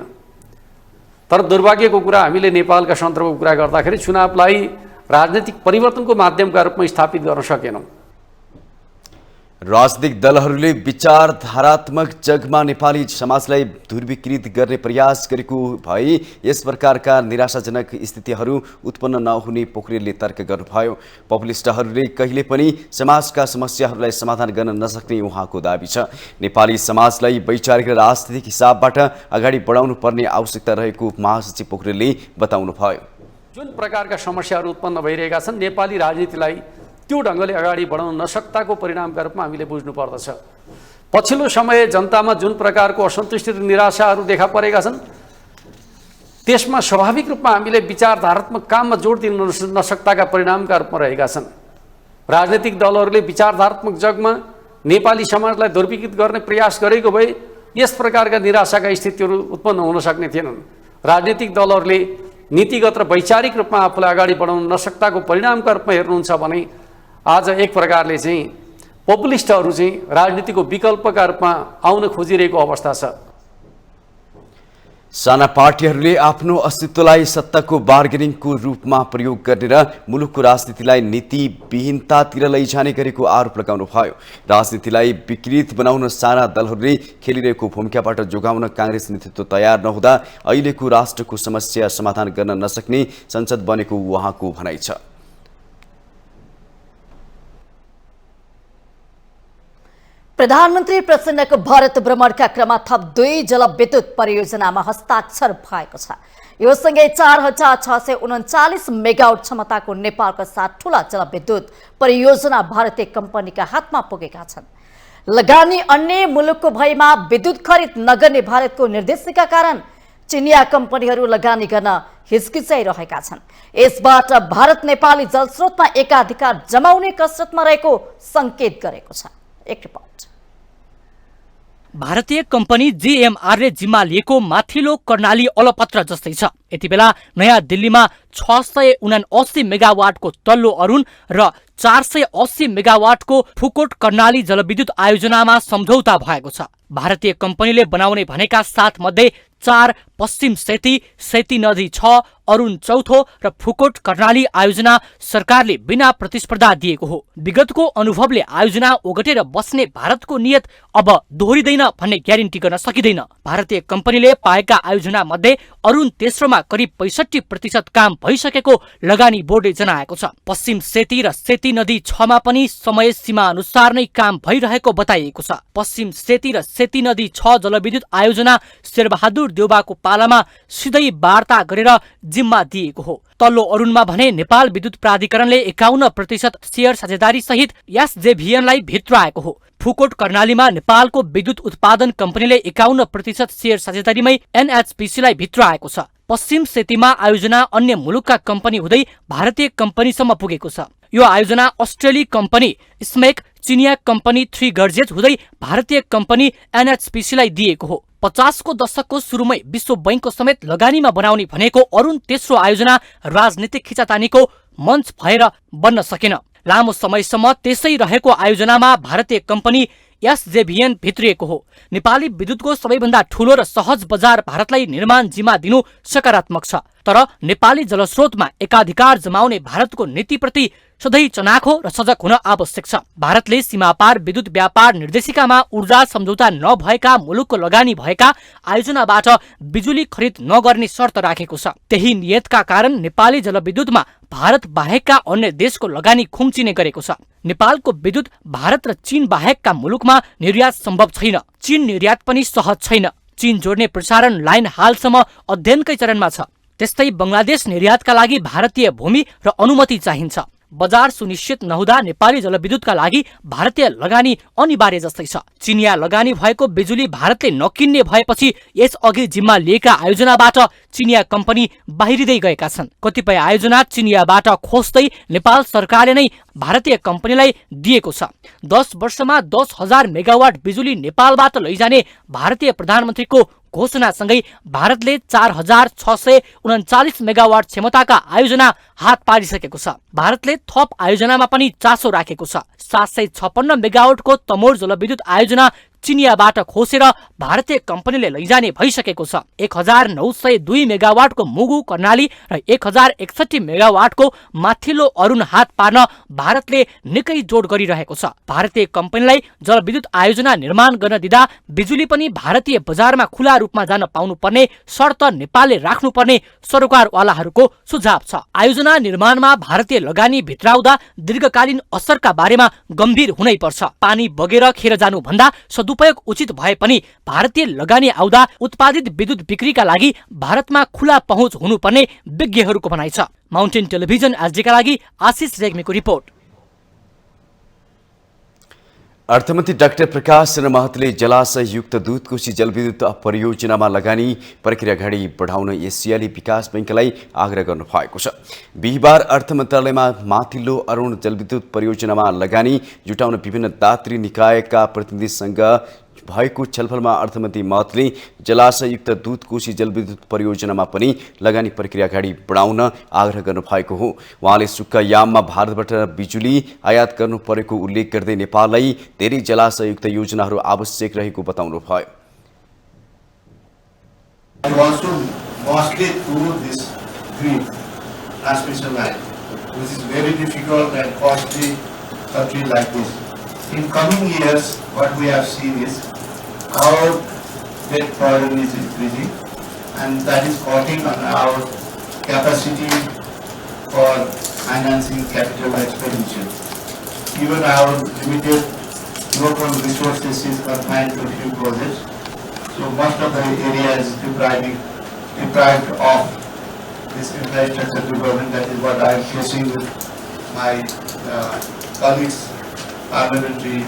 तर दुर्भाग्यको कुरा हामीले नेपालका सन्दर्भको कुरा गर्दाखेरि चुनावलाई राजनीतिक परिवर्तनको माध्यमका रूपमा स्थापित गर्न सकेनौँ। राजनीतिक दलहरूले विचारधारात्मक जगमा नेपाली समाजलाई ध्रुवीकृत गर्ने प्रयास गरेको भए यस प्रकारका निराशाजनक स्थितिहरू उत्पन्न नहुने पोखरेलले तर्क गर्नुभयो। पपुलिस्टहरूले कहिले पनि समाजका समस्याहरूलाई समाधान गर्न नसक्ने उहाँको दाबी छ। नेपाली समाजलाई वैचारिक र राजनीतिक हिसाबबाट अगाडि बढाउनु पर्ने आवश्यकता रहेको महासचिव पोखरेलले बताउनुभयो। जुन प्रकारका समस्याहरू उत्पन्न भइरहेका छन् नेपाली राजनीतिलाई त्यो ढङ्गले अगाडि बढाउन नसक्दाको परिणामका रूपमा हामीले बुझ्नुपर्दछ। पछिल्लो समय जनतामा जुन प्रकारको असन्तुष्टि र निराशाहरू देखा परेका छन् त्यसमा स्वाभाविक रूपमा हामीले विचारधारात्मक काममा जोड दिन नसक्दाका परिणामका रूपमा रहेका छन्। राजनीतिक दलहरूले विचारधारात्मक जगमा नेपाली समाजलाई ध्रुवीकृत गर्ने प्रयास गरेको भए यस प्रकारका निराशाका स्थितिहरू उत्पन्न हुन सक्ने थिएनन्। राजनीतिक दलहरूले नीतिगत र वैचारिक रूपमा आफूलाई अगाडि बढाउन नसक्दाको परिणामका रूपमा हेर्नुहुन्छ भने आज एक प्रकारले चाहिँ पपुलिस्टहरू चाहिँ राजनीतिको विकल्पका रूपमा आउन खोजिरहेको अवस्था छ। साना पार्टीहरूले आफ्नो अस्तित्वलाई सत्ताको बार्गेनिङको रूपमा प्रयोग गर्ने र मुलुकको राजनीतिलाई नीतिविहीनतातिर लैजाने गरेको आरोप लगाउनुभयो। राजनीतिलाई विकृत बनाउन साना दलहरूले खेलिरहेको भूमिकाबाट जोगाउन काङ्ग्रेस नेतृत्व तयार नहुँदा अहिलेको राष्ट्रको समस्या समाधान गर्न नसक्ने संसद बनेको उहाँको भनाइ छ। प्रधानमन्त्री प्रचण्डको भारत भ्रमणका क्रममा थप 2 जलविद्युत परियोजनामा हस्ताक्षर भएको छ। यो सँगै 4639 मेगावाट क्षमताको नेपालका 7 ठूला जलविद्युत परियोजना भारतीय कम्पनीका हातमा पुगेका छन्। लगानी अन्य मुलुकको भएमा विद्युत खरिद नगर्ने भारतको निर्देशका कारण चिनिया कम्पनीहरू लगानी गर्न हिचकिचाइरहेका छन्। यसबाट भारत नेपाली जलस्रोतमा एकाधिकार जमाउने कसरतमा रहेको संकेत गरेको छ। एक रिपोर्ट। भारतीय कम्पनी जीएमआरले जिम्मा लिएको माथिल्लो कर्णाली अलपत्र जस्तै छ। यति बेला नयाँ दिल्लीमा 679 मेगावाटको तल्लो अरुण र 480 मेगावाटको फुकोट कर्णाली जलविद्युत आयोजनामा सम्झौता भएको छ। भारतीय कम्पनीले बनाउने भनेका 7 मध्ये 4 पश्चिम सेती नदी 6, अरुण चौथो र फुकोट कर्णाली आयोजना सरकारले बिना प्रतिस्पर्धा दिएको हो। विगतको अनुभवले आयोजना ओगटेर बस्ने भारतको नियत अब दोहोरिँदैन भन्ने ग्यारेन्टी गर्न सकिँदैन। भारतीय कम्पनीले पाएका आयोजना मध्ये अरुण तेस्रोमा करिब 65% काम भइसकेको लगानी बोर्डले जनाएको छ। पश्चिम सेती र सेती नदी 6 मा पनि समय सीमा अनुसार नै काम भइरहेको बताइएको छ। पश्चिम सेती र सेती नदी 6 जलविद्युत आयोजना शेरबहादुर देउबाको पालामा सिधै वार्ता गरेर जिम्मा दिएको हो। तल्लो अरुणमा भने नेपाल विद्युत प्राधिकरणले 51% शेयर साझेदारी सहित एसजेभिएनलाई भित्राएको हो। फुकोट कर्णालीमा नेपालको विद्युत उत्पादन कम्पनीले 51% शेयर साझेदारीमै एनएचपीसीलाई भित्राएको छ। पश्चिम सेतीमा आयोजना अन्य मुलुकका कम्पनी हुँदै भारतीय कम्पनीसम्म पुगेको छ। यो आयोजना अस्ट्रेलियाली कम्पनी स्मेक, चिनिया कम्पनी 3 गर्जेज हुँदै भारतीय कम्पनी एनएचपीसीलाई दिएको हो। 50 को दशकको सुरुमै विश्व बैंकको समेत लगानीमा बनाउने भनेको अरुण तेस्रो आयोजना राजनीतिक खिचातानीको मञ्च भएर बन्न सकेन। लामो समयसम्म त्यसै रहेको आयोजनामा भारतीय कम्पनी एसजेभिएन भित्रिएको हो। नेपाली विद्युतको सबैभन्दा ठूलो र सहज बजार भारतलाई निर्माण जिम्मा दिनु सकारात्मक छ, तर नेपाली जलस्रोतमा एकाधिकार जमाउने भारतको नीतिप्रति सधैँ चनाखो र सजग हुन आवश्यक छ। भारतले सीमापार विद्युत व्यापार निर्देशिकामा ऊर्जा सम्झौता नभएका मुलुकको लगानी भएका आयोजनाबाट बिजुली खरिद नगर्ने शर्त राखेको छ। त्यही नियतका कारण नेपाली जलविद्युतमा भारत बाहेकका अन्य देशको लगानी खुम्चिने गरेको छ। नेपालको विद्युत भारत र चीन बाहेकका मुलुकमा निर्यात सम्भव छैन। चीन निर्यात पनि सहज छैन। चीन जोड्ने प्रसारण लाइन हालसम्म अध्ययनकै चरणमा छ। त्यस्तै बंगलादेश निर्यातका लागि भारतीय भूमि र अनुमति चाहिन्छ। बजार सुनिश्चित नहुँदा नेपाली जलविद्युतका लागि भारतीय लगानी अनिवार्य जस्तै छ। चिनिया लगानी भएको बिजुली भारतले नकिन्ने भएपछि यसअघि जिम्मा लिएका आयोजनाबाट चिनिया कम्पनी बाहिरिँदै गएका छन्। कतिपय आयोजना चिनियाबाट खोज्दै नेपाल सरकारले नै भारतीय कम्पनीलाई दिएको छ। 10 वर्षमा 10,000 मेगावाट बिजुली नेपालबाट लैजाने भारतीय प्रधानमन्त्रीको घोषणासँगै भारतले 4,639 मेगावाट क्षमताका आयोजना हात पारिसकेको छ। भारतले थप आयोजनामा पनि चासो राखेको छ। 756 मेगावाटको तमोर जलविद्युत आयोजना चिनियाबाट खोसेर भारतीय कम्पनीले लैजाने भइसकेको छ। 1902 मेगावाटको मुगु कर्णाली र 1061 मेगावाटको माथिल्लो अरुण हात पार्न भारतले निकै जोड गरिरहेको छ। भारतीय कम्पनीलाई जलविद्युत आयोजना निर्माण गर्न दिँदा बिजुली पनि भारतीय बजारमा खुला रूपमा जान पाउनुपर्ने शर्त नेपालले राख्नुपर्ने सरोकारवालाहरूको सुझाव छ। आयोजना निर्माणमा भारतीय लगानी भित्राउँदा दीर्घकालीन असरका बारेमा गम्भीर हुनै पर्छ। पानी बगेर खेर जानु भन्दा सदुपयोग उचित भए पनि भारतीय लगानी आउँदा उत्पादित विद्युत बिक्रीका लागि भारतमा खुला पहुँच हुनुपर्ने विज्ञहरूको भनाइ छ। माउन्टेन टेलिभिजन एसडीका लागि आशिष रेग्मीको रिपोर्ट। अर्थमन्त्री डाक्टर प्रकाश चन्द्र महतले जलाशययुक्त दुधकोशी जलविद्युत परियोजनामा लगानी प्रक्रिया अगाडि बढाउन एसियाली विकास बैंकलाई आग्रह गर्नुभएको छ। बिहिबार अर्थ मन्त्रालयमा माथिल्लो अरुण जलविद्युत परियोजनामा लगानी जुटाउन विभिन्न दात्री निकायका प्रतिनिधिसँग भएको छलफलमा अर्थमन्त्री महतले जलाशययुक्त दुधकोशी जलविद्युत परियोजनामा पनि लगानी प्रक्रिया अगाडि बढाउन आग्रह गर्नुभएको हो। उहाँले सुक्खा याममा भारतबाट बिजुली आयात गर्नु परेको उल्लेख गर्दै नेपाललाई धेरै जलाशययुक्त योजनाहरू आवश्यक रहेको बताउनुभयो। Transmission line, which is very difficult and costly country like this. In coming years, what we have seen is our debt burden is increasing, and that is cutting on our capacity for financing capital expenditure. Even our limited local resources is confined to few projects, so most of the area is deprived of this infrastructure development. That is what I am facing with my colleagues parliamentary.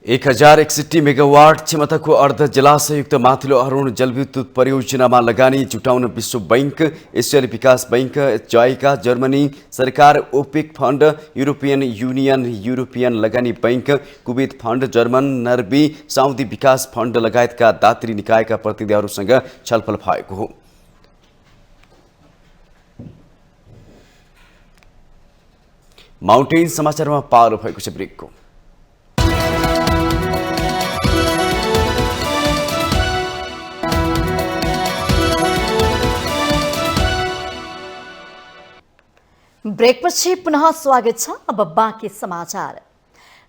1061 megawatt क्षमताको अर्ध जलाशययुक्त माथिल्लो अरुण जलविद्युत परियोजनामा लगानी जुटाउन विश्व बैंक, एसियाली विकास बैंक, जाइका, जर्मनी सरकार, OPEC fund, European Union, European लगानी bank, Kuwait fund, German, Norway, Saudi विकास फण्ड लगायतका दात्री निकायका प्रतिनिधिहरूसँग छलफल भएको हो। माउन्टेन समाचारमा पालो भएको छ ब्रेकको। ब्रेकपछि पुनः स्वागत छ। अब बाँकी समाचार।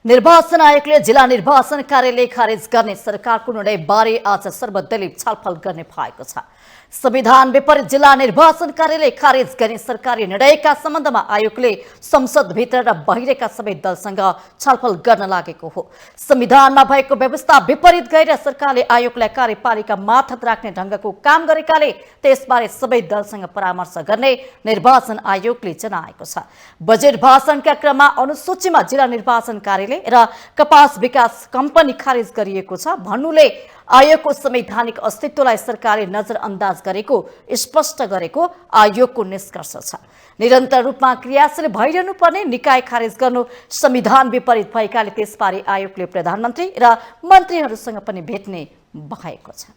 निर्वाचन आयोगले जिल्ला निर्वाचन कार्यालय खारेज गर्ने सरकारको निर्णयबारे आज सर्वदलीय छलफल गर्ने भएको छ। संविधान विपरीत जिल्ला निर्वाचन कार्यालय खारेज गर्ने सरकारी निर्णयका सम्बन्धमा आयोगले संसदभित्र र बाहिरका सबै दलसँग छलफल गर्न लागेको हो। संविधानमा भएको व्यवस्था विपरीत गएर सरकारले आयोगलाई कार्यपालिका मार्फत राख्ने ढङ्गको काम गरेकाले त्यसबारे सबै दलसँग परामर्श गर्ने निर्वाचन आयोगले जनाएको छ। बजेट भाषणका क्रममा अनुसूचीमा जिल्ला निर्वाचन कार्यालय र कपास विकास कम्पनी खारेज गरिएको छ भन्नुले आयोगको संवैधानिक अस्तित्वलाई सरकारले नजरअन्दाज गरेको स्पष्ट गरेको आयोगको निष्कर्ष छ। निरन्तर रूपमा क्रियाशील भइरहनु पर्ने निकाय खारेज गर्नु संविधान विपरीत भएकाले त्यसबारे आयोगले प्रधानमन्त्री र मन्त्रीहरूसँग पनि भेट्ने भएको छ।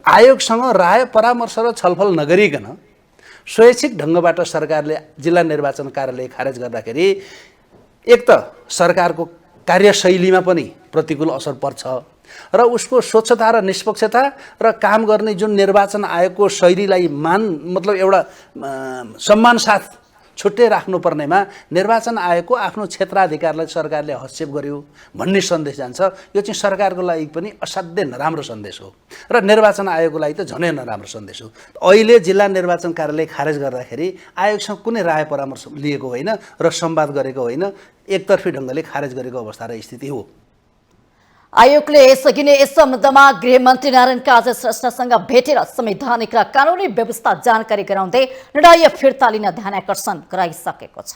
आयोगसँग राय परामर्श र छलफल नगरिकन स्वैच्छिक ढङ्गबाट सरकारले जिल्ला निर्वाचन कार्यालय खारेज गर्दाखेरि एक त सरकारको कार्यशैलीमा पनि प्रतिकूल असर पर्छ र उसको स्वच्छता र निष्पक्षता र काम गर्ने जुन निर्वाचन आयोगको शैलीलाई मतलब एउटा सम्मान साथ छुट्टै राख्नुपर्नेमा निर्वाचन आयोगको आफ्नो क्षेत्राधिकारलाई सरकारले हस्तक्षेप गर्यो भन्ने सन्देश जान्छ। यो चाहिँ सरकारको लागि पनि असाध्यै नराम्रो सन्देश हो र निर्वाचन आयोगको लागि त झनै नराम्रो सन्देश हो। अहिले जिल्ला निर्वाचन कार्यालय खारेज गर्दाखेरि आयोगसँग कुनै राय परामर्श लिएको होइन र संवाद गरेको होइन, एकतर्फी ढङ्गले खारेज गरेको अवस्था र स्थिति हो। आयोगले यसअघि नै यस सम्बन्धमा गृहमन्त्री नारायण काजी श्रेष्ठसँग भेटेर संवैधानिक र कानुनी व्यवस्था जानकारी गराउँदै निर्णय फिर्ता लिन ध्यानाकर्षण गराइसकेको छ।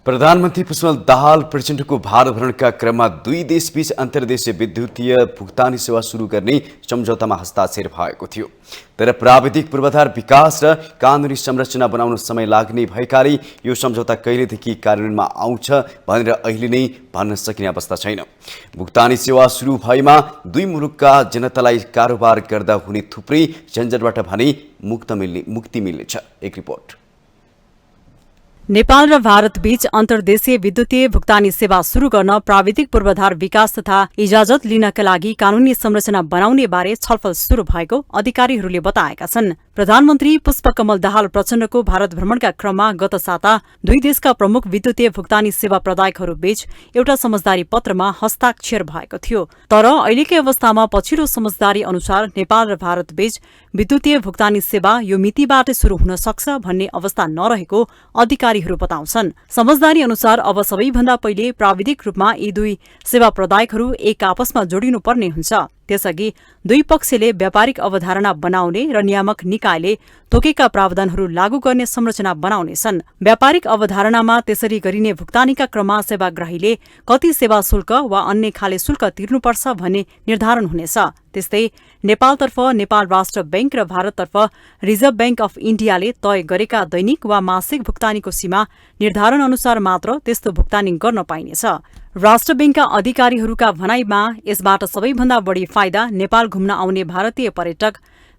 प्रधानमन्त्री पुष्पकमल दाहाल प्रचण्डको भारत भ्रमणका क्रममा दुई देशबीच अन्तर्देशीय विद्युतीय भुक्तानी सेवा सुरु गर्ने सम्झौतामा हस्ताक्षर भएको थियो। तर प्राविधिक पूर्वाधार विकास र कानुनी संरचना बनाउन समय लाग्ने भएकाले यो सम्झौता कहिलेदेखि कार्यान्वयनमा आउँछ भनेर अहिले नै भन्न सकिने अवस्था छैन। भुक्तानी सेवा सुरु भएमा दुई मुलुकका जनतालाई कारोबार गर्दा हुने थुप्रै झन्झटबाट भने मुक्ति मिल्नेछ। एक रिपोर्ट। नेपाल र भारत बीच अन्तर्देशीय विद्युतीय भुक्तानी सेवा शुरू गर्न प्राविधिक पूर्वाधार विकास तथा इजाजत लिनका लागि कानूनी संरचना बनाउने बारे छलफल शुरू भएको अधिकारीहरूले बताएका छन्। प्रधानमन्त्री पुष्पकमल दाहाल प्रचण्डको भारत भ्रमणका क्रममा गत साता दुई देशका प्रमुख विद्युतीय भुक्तानी सेवा प्रदायकहरू बीच एउटा समझदारी पत्रमा हस्ताक्षर भएको थियो। तर अहिलेकै अवस्थामा पछिल्लो समझदारी अनुसार नेपाल र भारत बीच विद्युतीय भुक्तानी सेवा यो मितिबाट शुरू हुन सक्छ भन्ने अवस्था नरहेको अधिकारीहरू बताउँछन्। समझदारी अनुसार अब सबैभन्दा पहिले प्राविधिक रूपमा यी दुई सेवा प्रदायकहरू एक आपसमा जोडिनुपर्ने हुन्छ। त्यसअघि दुई पक्षले व्यापारिक अवधारणा बनाउने र नियामक निकायले तोकेका प्रावधानहरू लागू गर्ने संरचना बनाउनेछन्। व्यापारिक अवधारणामा त्यसरी गरिने भुक्तानीका क्रममा सेवाग्राहीले कति सेवा शुल्क वा अन्य खाले शुल्क तिर्नुपर्छ भन्ने निर्धारण हुनेछ। त्यस्तै नेपालतर्फ नेपाल राष्ट्र बैंक र भारततर्फ रिजर्भ बैंक अफ इन्डियाले तय गरेका दैनिक वा मासिक भुक्तानीको सीमा निर्धारण अनुसार मात्र त्यस्तो भुक्तानी गर्न पाइनेछ। राष्ट्र बैंकका अधिकारीहरूका भनाइमा यसबाट सबैभन्दा बढी फाइदा नेपाल घुम्न आउने भारतीय पर्यटक,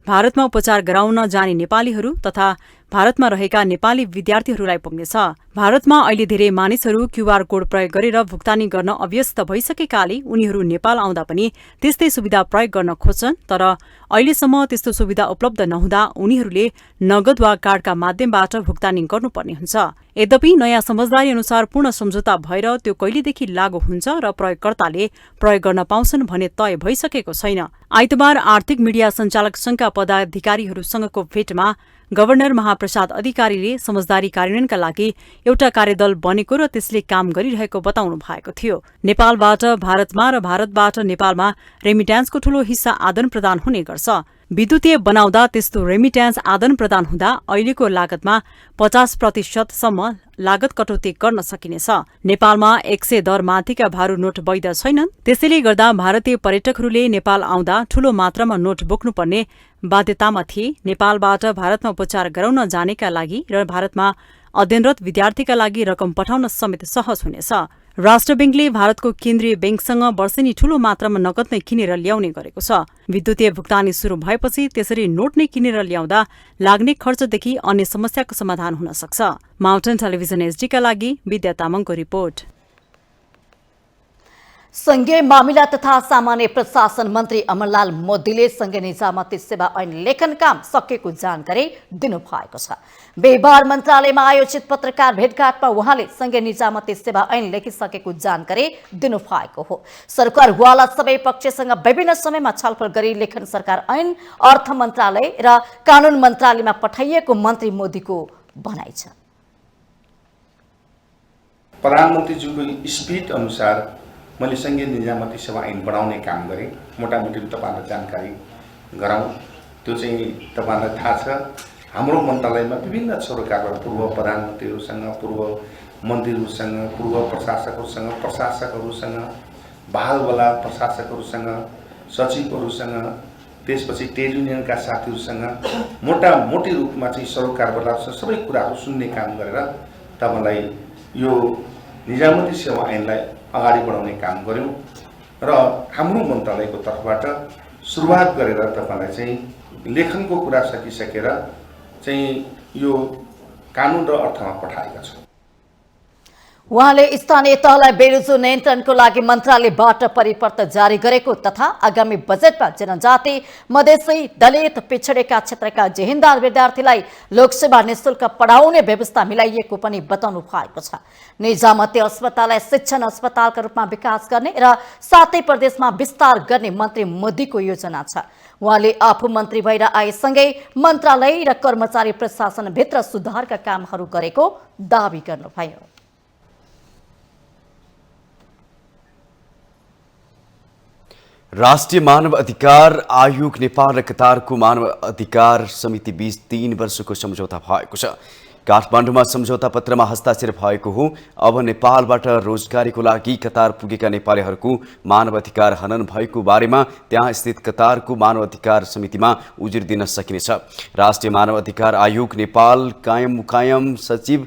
भारतमा उपचार गराउन जाने नेपालीहरू तथा भारतमा रहेका नेपाली विद्यार्थीहरूलाई पुग्नेछ। भारतमा अहिले धेरै मानिसहरू क्यूआर कोड प्रयोग गरेर भुक्तानी गर्न अभ्यस्त भइसकेकाले उनीहरू नेपाल आउँदा पनि त्यस्तै सुविधा प्रयोग गर्न खोज्छन्, तर अहिलेसम्म त्यस्तो सुविधा उपलब्ध नहुँदा उनीहरूले नगद वा कार्डका माध्यमबाट भुक्तानी गर्नुपर्ने हुन्छ। यद्यपि नयाँ समझदारी अनुसार पूर्ण सम्झौता भएर त्यो कहिलेदेखि लागू हुन्छ र प्रयोगकर्ताले प्रयोग गर्न पाउँछन् भने तय भइसकेको छैन। आइतबार आर्थिक मीडिया सञ्चालक संघका पदाधिकारीहरूसँगको भेटमा गभर्नर महाप्रसाद अधिकारीले समझदारी कार्यान्वयनका लागि एउटा कार्यदल बनेको र त्यसले काम गरिरहेको बताउनु भएको थियो। नेपालबाट भारतमा र भारतबाट नेपालमा रेमिट्यान्सको ठूलो हिस्सा आदान प्रदान हुने गर्छ। विद्युतीय बनाउँदा त्यस्तो रेमिट्यान्स आदान प्रदान हुँदा अहिलेको लागतमा 50% लागत कटौती गर्न सकिनेछ। नेपालमा 100 दर माथिका भारू नोट वैध छैनन्, त्यसैले गर्दा भारतीय पर्यटकहरूले नेपाल आउँदा ठूलो मात्रामा नोट बोक्नुपर्ने बाध्यतामा थिए। नेपालबाट भारतमा उपचार गराउन जानेका लागि र भारतमा अध्ययनरत विद्यार्थीका लागि रकम पठाउन समेत सहज हुनेछ। राष्ट्र बैंकले भारतको केन्द्रीय बैंकसँग वर्षेनी ठूलो मात्रामा नगद नै किनेर ल्याउने गरेको छ। विद्युतीय भुक्तानी शुरू भएपछि त्यसरी नोट नै किनेर ल्याउँदा लाग्ने खर्चदेखि अन्य समस्याको समाधान हुन सक्छ। माउन्टेन टेलिभिजन एसडीका लागि विद्या तामाङको रिपोर्ट। संघीय मामिला तथा सामान्य प्रशासन मन्त्री अमरलाल मोदीले संघीय निजामती सेवा ऐन लेखन काम सकेको जानकारी दिनुभएको छ। व्यवहार मन्त्रालयमा आयोजित पत्रकार भेटघाटमा उहाँले संघीय निजामती सेवा ऐन लेखिसकेको जानकारी दिनुभएको हो। सरकारवाला सबै पक्षसँग विभिन्न समयमा छलफल गरी लेखन सरकार ऐन अर्थ मन्त्रालय र कानून मन्त्रालयमा पठाइएको मन्त्री मोदीको भनाइ छ। प्रधानमन्त्रीज्यूको स्पिड अनुसार मैले संघीय निजामती सेवा ऐन बनाउने काम गरेँ। मोटामोटी तपाईँलाई जानकारी गराउँ, त्यो चाहिँ तपाईँलाई थाहा छ। हाम्रो मन्त्रालयमा विभिन्न सरकारबाट पूर्व प्रधानमन्त्रीहरूसँग, पूर्व मन्त्रीहरूसँग, पूर्व प्रशासकहरूसँग, प्रशासकहरूसँग, बहालवाला प्रशासकहरूसँग, सचिवहरूसँग, त्यसपछि ट्रेड युनियनका साथीहरूसँग मोटामोटी रूपमा चाहिँ सरकारबाट सबै कुराहरू सुन्ने काम गरेर तपाईँलाई यो निजामती सेवा ऐनलाई अगाडि बढाउने काम गर्यौं र हाम्रो मन्त्रालयको तर्फबाट सुरुवात गरेर तपाईलाई चाहिँ लेखनको कुरा सकिसकेर चाहिँ यो कानुन र अर्थमा पठाएका छौं। उहाँले स्थानीय तहलाई बेरोजगारी नियन्त्रणको लागि मन्त्रालयबाट परिपत्र जारी गरेको तथा आगामी बजेटमा जनजाति, मधेसी, दलित, पिछडेका क्षेत्रका जेहेन्दार विद्यार्थीलाई लोकसेवा निशुल्क पढाउने व्यवस्था मिलाइएको पनि बताउनु भएको छ। निजामती अस्पताललाई शिक्षण अस्पतालका रूपमा विकास गर्ने र सातै प्रदेशमा विस्तार गर्ने मन्त्री मोदीको योजना छ। उहाँले आफू मन्त्री भएर आएसँगै मन्त्रालय र कर्मचारी प्रशासनभित्र सुधारका कामहरू गरेको दावी गर्नुभयो। राष्ट्रिय मानव अधिकार आयोग नेपाल र कतारको मानव अधिकार समिति बीच 3 वर्षको सम्झौता भएको छ। काठमाडौँमा सम्झौता पत्रमा हस्ताक्षर भएको हो। अब नेपालबाट रोजगारीको लागि कतार पुगेका नेपालीहरूको मानव अधिकार हनन भएको बारेमा त्यहाँ स्थित कतारको मानव अधिकार समितिमा उजुरी दिन सकिनेछ। राष्ट्रिय मानव अधिकार आयोग नेपाल कायम सचिव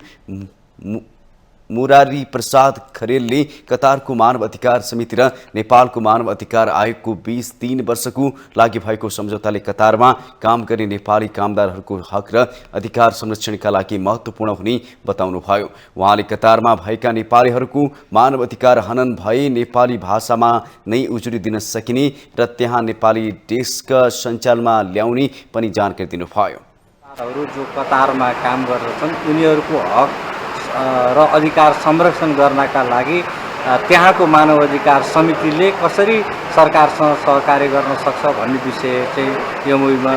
मुरारी प्रसाद खरेलले कतारको मानव अधिकार समिति र नेपालको मानव अधिकार आयोगको बीच 3 वर्षको लागि भएको सम्झौताले कतारमा काम गर्ने नेपाली कामदारहरूको हक र अधिकार संरक्षणका लागि महत्त्वपूर्ण हुने बताउनुभयो। उहाँले कतारमा भएका नेपालीहरूको मानव अधिकार हनन भए नेपाली भाषामा नै उजुरी दिन सकिने र त्यहाँ नेपाली डेस्क सञ्चालनमा ल्याउने पनि जानकारी दिनुभयो। जो कतारमा काम गर्दछन् उनीहरूको हक र अधिकार संरक्षण गर्नका लागि त्यहाँको मानव अधिकार समितिले कसरी सरकारसँग सहकार्य गर्न सक्छ भन्ने विषय चाहिँ यो मुभीमा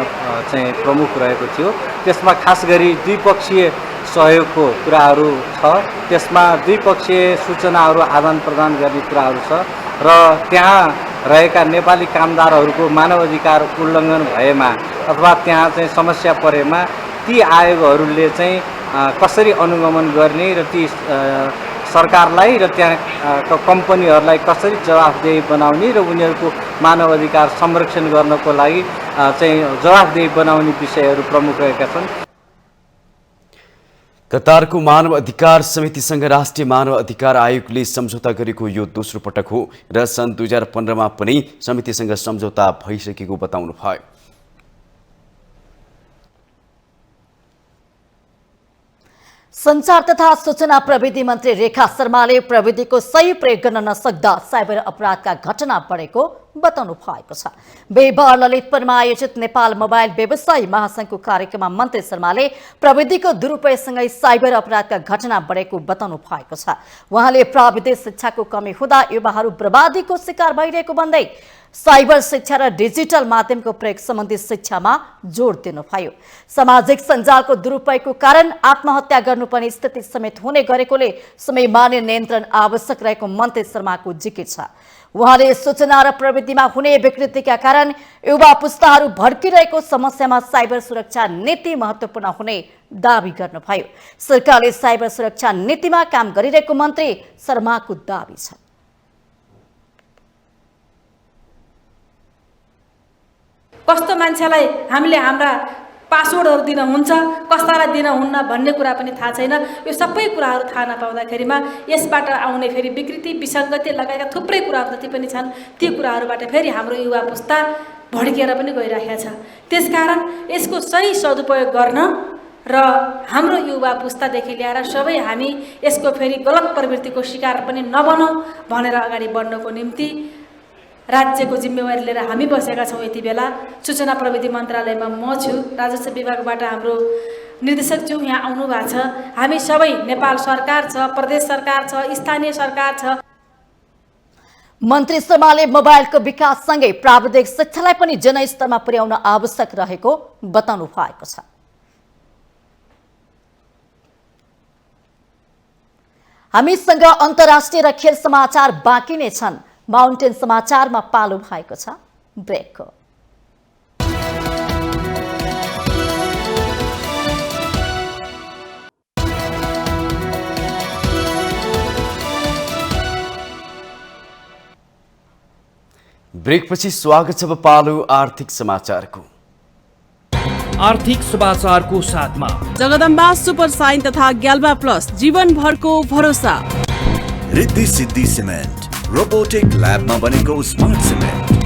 चाहिँ प्रमुख रहेको थियो। त्यसमा खास गरी द्विपक्षीय सहयोगको कुराहरू छ, त्यसमा द्विपक्षीय सूचनाहरू आदान प्रदान गर्ने कुराहरू छ र त्यहाँ रहेका नेपाली कामदारहरूको मानव अधिकार उल्लङ्घन भएमा अथवा त्यहाँ चाहिँ समस्या परेमा ती आयोगहरूले चाहिँ कसरी अनुगमन गर्ने र ती सरकारलाई र त्यहाँका कम्पनीहरूलाई कसरी जवाफदेही बनाउने र उनीहरूको मानव अधिकार संरक्षण गर्नको लागि चाहिँ जवाफदेही बनाउने विषयहरू प्रमुख रहेका छन्। कतारको मानव अधिकार समितिसँग राष्ट्रिय मानव अधिकार आयोगले सम्झौता गरेको यो दोस्रो पटक हो र सन् 2015मा पनि समितिसँग सम्झौता भइसकेको बताउनु भयो। संचार तथा सूचना प्रविधि मन्त्री रेखा शर्माले प्रविधिको सही प्रयोग गर्न नसक्दा साइबर अपराधका घटना बढेको बताउनु भएको छ। बिहीबार ललितपुरमा आयोजित नेपाल मोबाइल व्यवसायी महासंघको कार्यक्रममा मन्त्री शर्माले प्रविधिको दुरुपयोगसँगै साइबर अपराधका घटना बढेको बताउनु भएको छ। उहाँले प्राविधिक शिक्षाको कमी हुँदा युवाहरू बर्बादीको शिकार भइरहेको भन्दै साइबर शिक्षा र डिजिटल माध्यमको प्रयोग सम्बन्धी शिक्षामा जोड दिनुभयो। सामाजिक सञ्जालको दुरुपयोगको कारण आत्महत्या गर्नुपर्ने स्थिति समेत हुने गरेकोले समयमान्य नियन्त्रण आवश्यक रहेको मन्त्री शर्माको जिकिर छ। उहाँले सूचना र प्रविधिमा हुने विकृतिका कारण युवा पुस्ताहरू भड्किरहेको समस्यामा साइबर सुरक्षा नीति महत्त्वपूर्ण हुने दावी गर्नुभयो। सरकारले साइबर सुरक्षा नीतिमा काम गरिरहेको मन्त्री शर्माको दावी छ। कस्तो मान्छेलाई हामीले हाम्रा पासवर्डहरू दिन हुन्छ, कस्तालाई दिन हुन्न भन्ने कुरा पनि थाहा छैन। यो सबै कुराहरू थाहा नपाउँदाखेरिमा यसबाट आउने फेरि विकृति विसङ्गति लगायतका थुप्रै कुराहरू जति पनि छन् ती कुराहरूबाट फेरि हाम्रो युवा पुस्ता भड्किएर पनि गइरहेको छ। त्यसकारण यसको सही सदुपयोग गर्न र हाम्रो युवा पुस्तादेखि लिएर सबै हामी यसको फेरि गलत प्रवृत्तिको शिकार पनि नबनौँ भनेर अगाडि बढ्नको निम्ति राज्यको जिम्मेवारी लिएर हामी बसेका छौँ। यति बेला सूचना प्रविधि मन्त्रालयमा म छु, राजस्व विभागबाट हाम्रो निर्देशकज्यू यहाँ आउनु भएको छ। हामी सबै नेपाल सरकार छ, प्रदेश सरकार छ, स्थानीय सरकार छ। मन्त्री शर्माले मोबाइलको विकाससँगै प्राविधिक शिक्षालाई पनि जनस्तरमा पुर्याउन आवश्यक रहेको बताउनु भएको छ। हामीसँग अन्तर्राष्ट्रिय र खेल समाचार बाँकी नै छन्। माउन्टेन समाचारमा पालो भएको छ ब्रेकको। ब्रेकपछि स्वागत छ पालो आर्थिक समाचारको। आर्थिक समाचारको साथमा जगदम्बा सुपर साइन तथा ग्याल्बा प्लस जीवनभरको भरोसा। रिद्धि सिद्धि सिमेन्ट रोबोटिक ल्याबमा बनेको स्मार्ट सिमेन्ट।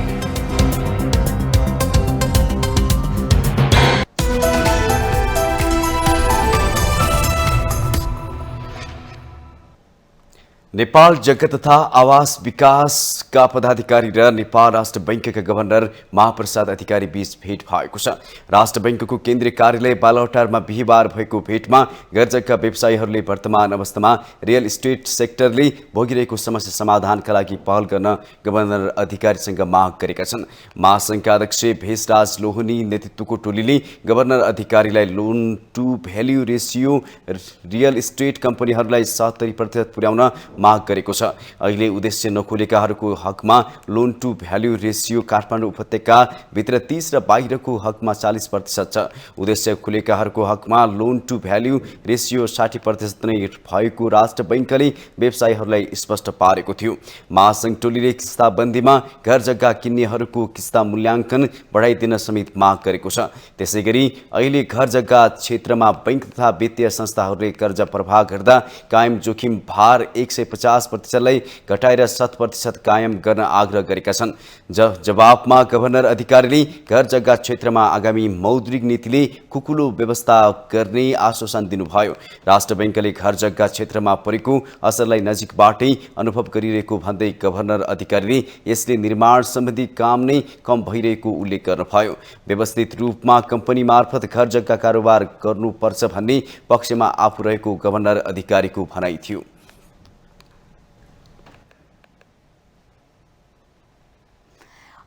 नेपाल जग्गा तथा आवास विकासका पदाधिकारी र नेपाल राष्ट्र बैंकका गभर्नर महाप्रसाद अधिकारी बीच भेट भएको छ। राष्ट्र बैंकको केन्द्रीय कार्यालय बालौटारमा बिहीबार भएको भेटमा घर जग्गा व्यवसायीहरूले वर्तमान अवस्थामा रियल इस्टेट सेक्टरले भोगिरहेको समस्या समाधानका लागि पहल गर्न गभर्नर अधिकारीसँग माग गरेका छन्। महासंघका अध्यक्ष भेषराज लोहनी नेतृत्वको टोलीले गभर्नर अधिकारीलाई loan to value ratio real estate कम्पनीहरूलाई 70% पुर्याउन माग गरेको छ। अहिले उद्देश्य नखोलेकाहरूको हकमा loan to value ratio Kathmandu उपत्यका भित्र 30 र बाहिरको हकमा 40% छ। उद्देश्य खुलेकाहरूको हकमा लोन टू भ्याल्यू रेसियो 60% नै भएको राष्ट्र बैंकले व्यवसायीहरूलाई स्पष्ट पारेको थियो। महासंघ टोलीले किस्ताबन्दीमा घर जग्गा किन्नेहरूको किस्ता मूल्याङ्कन बढाइदिन समेत माग गरेको छ। त्यसैगरी अहिले घर जग्गा क्षेत्रमा बैंक तथा वित्तीय संस्थाहरूले कर्जा प्रवाह गर्दा कायम जोखिम भार 150%लाई घटाएर 100% कायम गर्न आग्रह गरेका छन्। जवाफमा गभर्नर अधिकारीले घर जग्गा क्षेत्रमा आगामी मौद्रिक नीतिले खुकुलो व्यवस्था गर्ने आश्वासन दिनुभयो। राष्ट्र बैंकले घर जग्गा क्षेत्रमा परेको असरलाई नजिकबाटै अनुभव गरिरहेको भन्दै गभर्नर अधिकारीले यसले निर्माण सम्बन्धी काम नै कम भइरहेको उल्लेख गर्नुभयो। व्यवस्थित रूपमा कम्पनी मार्फत घर जग्गा कारोबार गर्नुपर्छ भन्ने पक्षमा आफू रहेको गभर्नर अधिकारीको भनाइ थियो।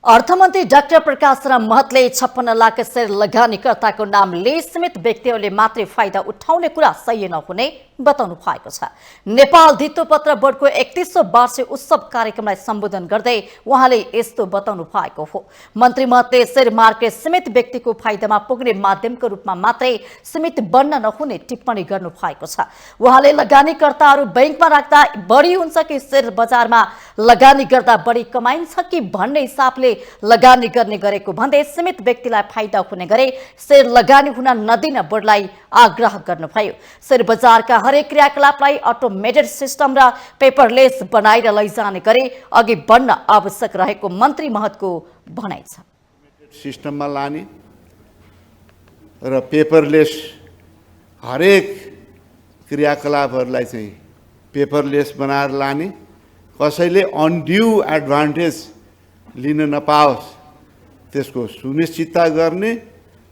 अर्थमन्त्री डाक्टर प्रकाश राम महतले 56 लाख शेयर लगानीकर्ताको नामले सीमित व्यक्तिहरूले मात्रै फाइदा उठाउने कुरा सही नहुने बताउनु भएको छ। नेपाल धितोपत्र बोर्डको 31औं वार्षिक उत्सव कार्यक्रमलाई सम्बोधन गर्दै उहाँले यस्तो बताउनु भएको हो। मन्त्री महतले शेयर मार्केट सीमित व्यक्तिको फाइदामा पुग्ने माध्यमको रूपमा मात्रै सीमित बन्न नहुने टिप्पणी गर्नु भएको छ। उहाँले लगानीकर्ताहरू बैंकमा राख्दा बढी हुन्छ कि शेयर बजारमा लगानी गर्दा बढी कमाइन्छ कि भन्ने हिसाबले लगानी गर्ने गरेको भन्दै सीमित व्यक्तिलाई फाइदा हुने गरे शेयर लगानी हुन नदिन बोर्डलाई आग्रह गर्नुभयो। शेयर बजारका हरेक क्रियाकलापलाई अटोमेटेड सिस्टम र पेपरलेस बनाएर लैजाने गरे अघि बढ्न आवश्यक रहेको मन्त्री महतको भनाइ छ। सिस्टममा लाने र पेपरलेस हरेक क्रियाकलापहरूलाई चाहिँ पेपरलेस बनाएर लाने, कसैले अनड्यू एडभान्टेज लिन नपाओस् त्यसको सुनिश्चितता गर्ने,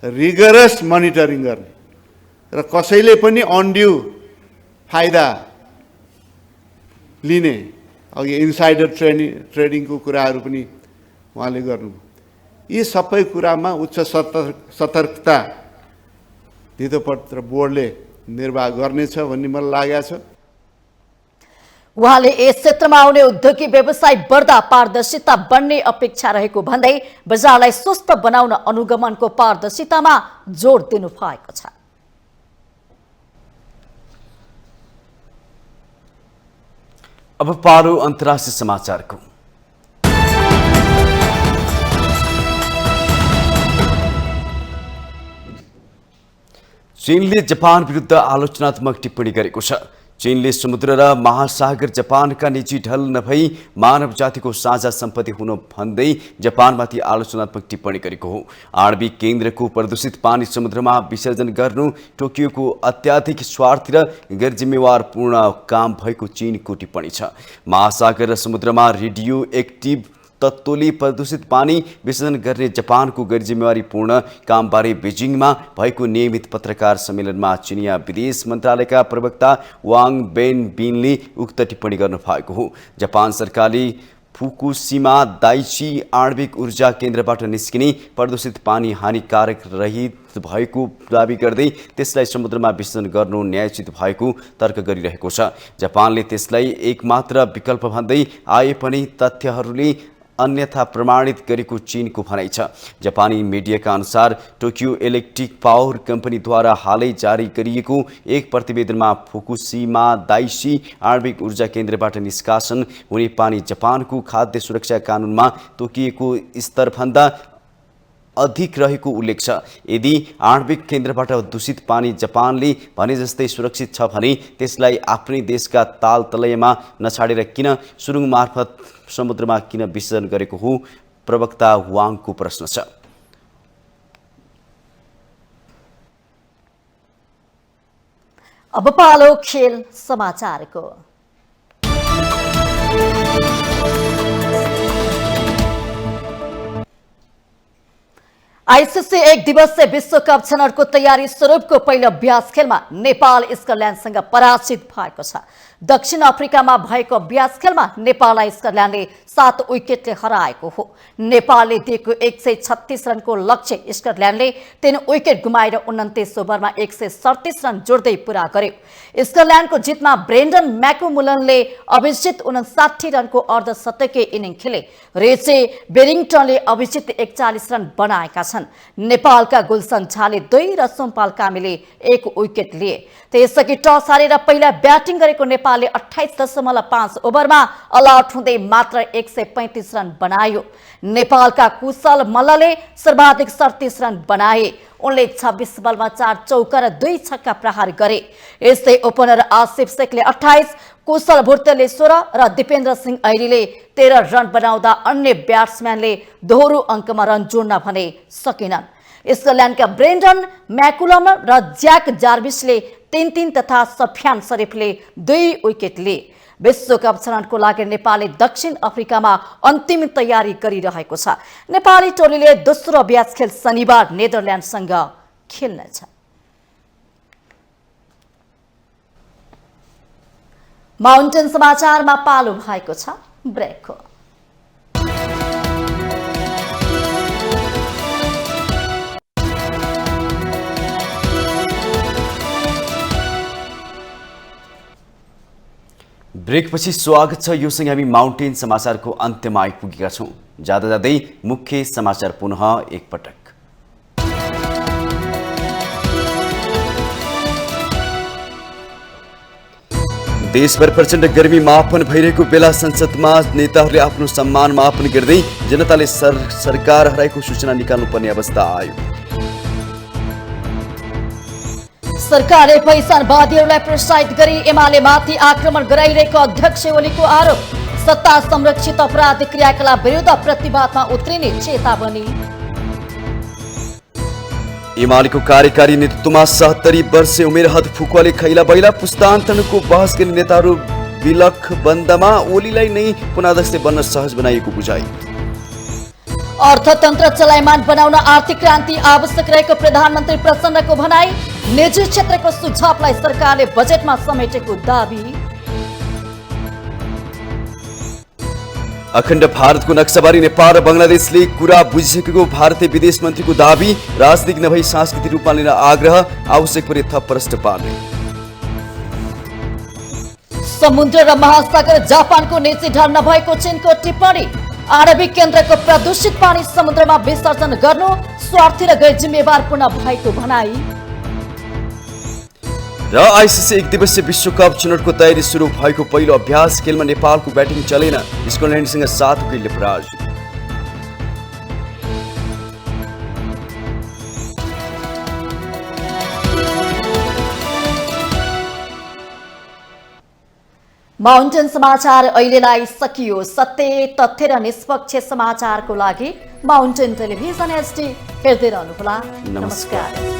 रिगरस मोनिटरिङ गर्ने र कसैले पनि अनड्यू फाइदा लिने, अघि इन्साइडर ट्रेडिङको कुराहरू पनि उहाँले गर्नु। यी सबै कुरामा उच्च सतर्कता धितोपत्र बोर्डले निर्वाह गर्नेछ भन्ने मलाई लागेको छ। उहाँले यस क्षेत्रमा आउने उद्योगी व्यवसाय बढ्दा पारदर्शिता बढ्ने अपेक्षा रहेको भन्दै बजारलाई स्वस्थ बनाउन अनुगमनको पारदर्शितामा जोड दिनु भएको छ। अब पालो अन्तर्राष्ट्रिय समाचारको। चीनले जापान विरुद्ध आलोचनात्मक टिप्पणी गरेको छ। चीनले समुद्र र महासागर जापानका निजी ढल नभई मानव जातिको साझा सम्पत्ति हुन भन्दै जापानमाथि आलोचनात्मक टिप्पणी गरेको हो। आणविक केन्द्रको प्रदूषित पानी समुद्रमा विसर्जन गर्नु टोकियोको अत्याधिक स्वार्थी र गैरजिम्मेवारपूर्ण काम भएको चीनको टिप्पणी छ। महासागर र समुद्रमा रेडियो एक्टिभ तत्त्वले प्रदूषित पानी विसर्जन गर्ने जापानको गैरजिम्मेवारीपूर्ण कामबारे बेजिङमा भएको नियमित पत्रकार सम्मेलनमा चिनिया विदेश मन्त्रालयका प्रवक्ता वाङ बेनबिनले उक्त टिप्पणी गर्नु भएको हो। जापान सरकारले फुकुशिमा दाइची आणविक ऊर्जा केन्द्रबाट निस्किने प्रदूषित पानी हानिकारक रहित भएको दावी गर्दै त्यसलाई समुद्रमा विसर्जन गर्नु न्यायोचित भएको तर्क गरिरहेको छ। जापानले त्यसलाई एकमात्र विकल्प भन्दै आए पनि तथ्यहरूले अन्यथा प्रमाणित गरेको चीनको भनाइ छ। जापानी मिडियाका अनुसार टोकियो इलेक्ट्रिक पावर कम्पनीद्वारा हालै जारी गरिएको एक प्रतिवेदनमा फुकुशिमा दाइची आणविक ऊर्जा केन्द्रबाट निष्कासन हुने पानी जापानको खाद्य सुरक्षा कानुनमा तोकिएको स्तरभन्दा अधिक रहेको उल्लेख छ। यदि आणविक केन्द्रबाट दूषित पानी जापानले भने जस्तै सुरक्षित छ भने त्यसलाई आफ्नै देशका तालतलैमा नछाडेर किन सुरुङ मार्फत समुद्रमा किन विसर्जन गरेको हो, प्रवक्ता वाङको प्रश्न छ। अब पालो खेल समाचारको। आईसीसी एक दिवसीय विश्वकप छनौटको तयारी स्वरूपको पहिलो अभ्यास खेलमा नेपाल स्कटल्यान्डसँग पराजित भएको छ। दक्षिण अफ्रिकामा भएको अभ्यास खेलमा नेपाललाई स्कटल्यान्डले 7 विकेटले हराएको हो। नेपालले दिएको 136 रनको लक्ष्य स्कटल्यान्डले 3 विकेट गुमाएर 29 ओभरमा 137 रन जोड्दै पूरा गर्यो। स्कटल्यान्डको जितमा ब्रेन्डन म्याकुमुलनले अभिजित 59 रनको अर्धशतकीय इनिङ खेले। रेचे बेरिङटनले अभिजित 41 रन बनाएका छन्। नेपालका गुलसन झाले 2 र सोमपाल कामीले 1 विकेट लिए। त्यसअघि टस हारेर पहिला ब्याटिङ गरेको नेपालले 28.5 ओभरमा अलआउट हुँदै मात्र 135 रन बनायो। नेपालका कुशल मल्लले सर्वाधिक 37 रन बनाए। उनले 26 बलमा 4 चौका र 2 छक्का प्रहार गरे। यस्तै ओपनर आसिफ शेखले 28, कुशल भुर्तेले 16 र दिपेन्द्र सिंह ऐरीले 13 रन बनाउँदा अन्य ब्याट्सम्यानले दोहोरो अङ्कमा रन जोड्न भने सकेनन्। स्कटल्यान्डका ब्रेन्डन म्याकुलम र ज्याक जार्भिसले 3-3 तथा सफ्यान शरीफले 2 विकेट लिए। विश्वकप छनौटको लागि नेपालले दक्षिण अफ्रिकामा अन्तिम तयारी गरिरहेको छ। नेपाली टोलीले दोस्रो अभ्यास खेल शनिबार नेदरल्यान्डसँग खेल्नेछ। माउन्टेन समाचारमा पालो भएको छ ब्रेकको। ब्रेकपछि स्वागत छ। यो सँगै हामी माउन्टेन समाचारको अन्त्यमा आइपुगेका छौँ। जाँदा जाँदै मुख्य समाचार पुनः एकपटक। देशभर प्रचण्ड गर्मी मापन भइरहेको बेला संसदमा नेताहरूले आफ्नो सम्मान मापन गर्दै जनताले सरकार हराएको सूचना निकाल्नुपर्ने अवस्था आयो। सरकारले पहिचानवादीहरूलाई प्रोत्साहित गरी एमालेमाथि आक्रमण गराइरहेको अध्यक्ष ओलीको आरोप। सत्ता संरक्षित अपराधिक क्रियाकलाप विरुद्ध प्रतिवादमा उत्रिने चेतावनी। एमालेको कार्यकारी नेतृत्वमा 70 वर्षे उमेर हद फुकुवाले खैला बैला पुस्तान्तरणको बहस गर्ने नेताहरू विलख बन्दमा ओलीलाई नै पुनराध्यक्ष बन्न सहज बनाइएको बुझाइ। अर्थतन्त्र चलायमान बनाउन आर्थिक क्रान्ति आवश्यक रहेको प्रधानमन्त्री प्रचण्डको भनाई। निजी क्षेत्रको सुझावलाई सरकारले बजेटमा समेटेको दाबी। अखण्ड भारतको नक्साबारी नेपाल र बङ्गलादेशले कुरा बुझिसकेको भारतीय विदेश मन्त्रीको दाबी। राजनीतिक नभई सांस्कृतिक रूपमा लिन आग्रह, आवश्यक परे थप प्रष्ट पार्ने। समुद्र र महासागर जापानको निजी ढल नभएको चीनको टिप्पणी। आणविक केन्द्रको प्रदूषित पानी समुद्रमा विसर्जन गर्नु स्वार्थी र गैर जिम्मेवारपूर्ण भएको भनाई। र आइसिसी एक दिवसीय विश्वकप छनौटको तयारी सुरु भएको पहिलो अभ्यास खेलमा नेपालको ब्याटिङ चलेन। स्कटल्यान्डसँग 7 विकेटले पराजित। माउन्टेन समाचार अहिलेलाई सकियो। सत्य, तथ्य र निष्पक्ष समाचारको लागि माउन्टेन टेलिभिजन HD हेर्दै रहनुहोला। नमस्कार।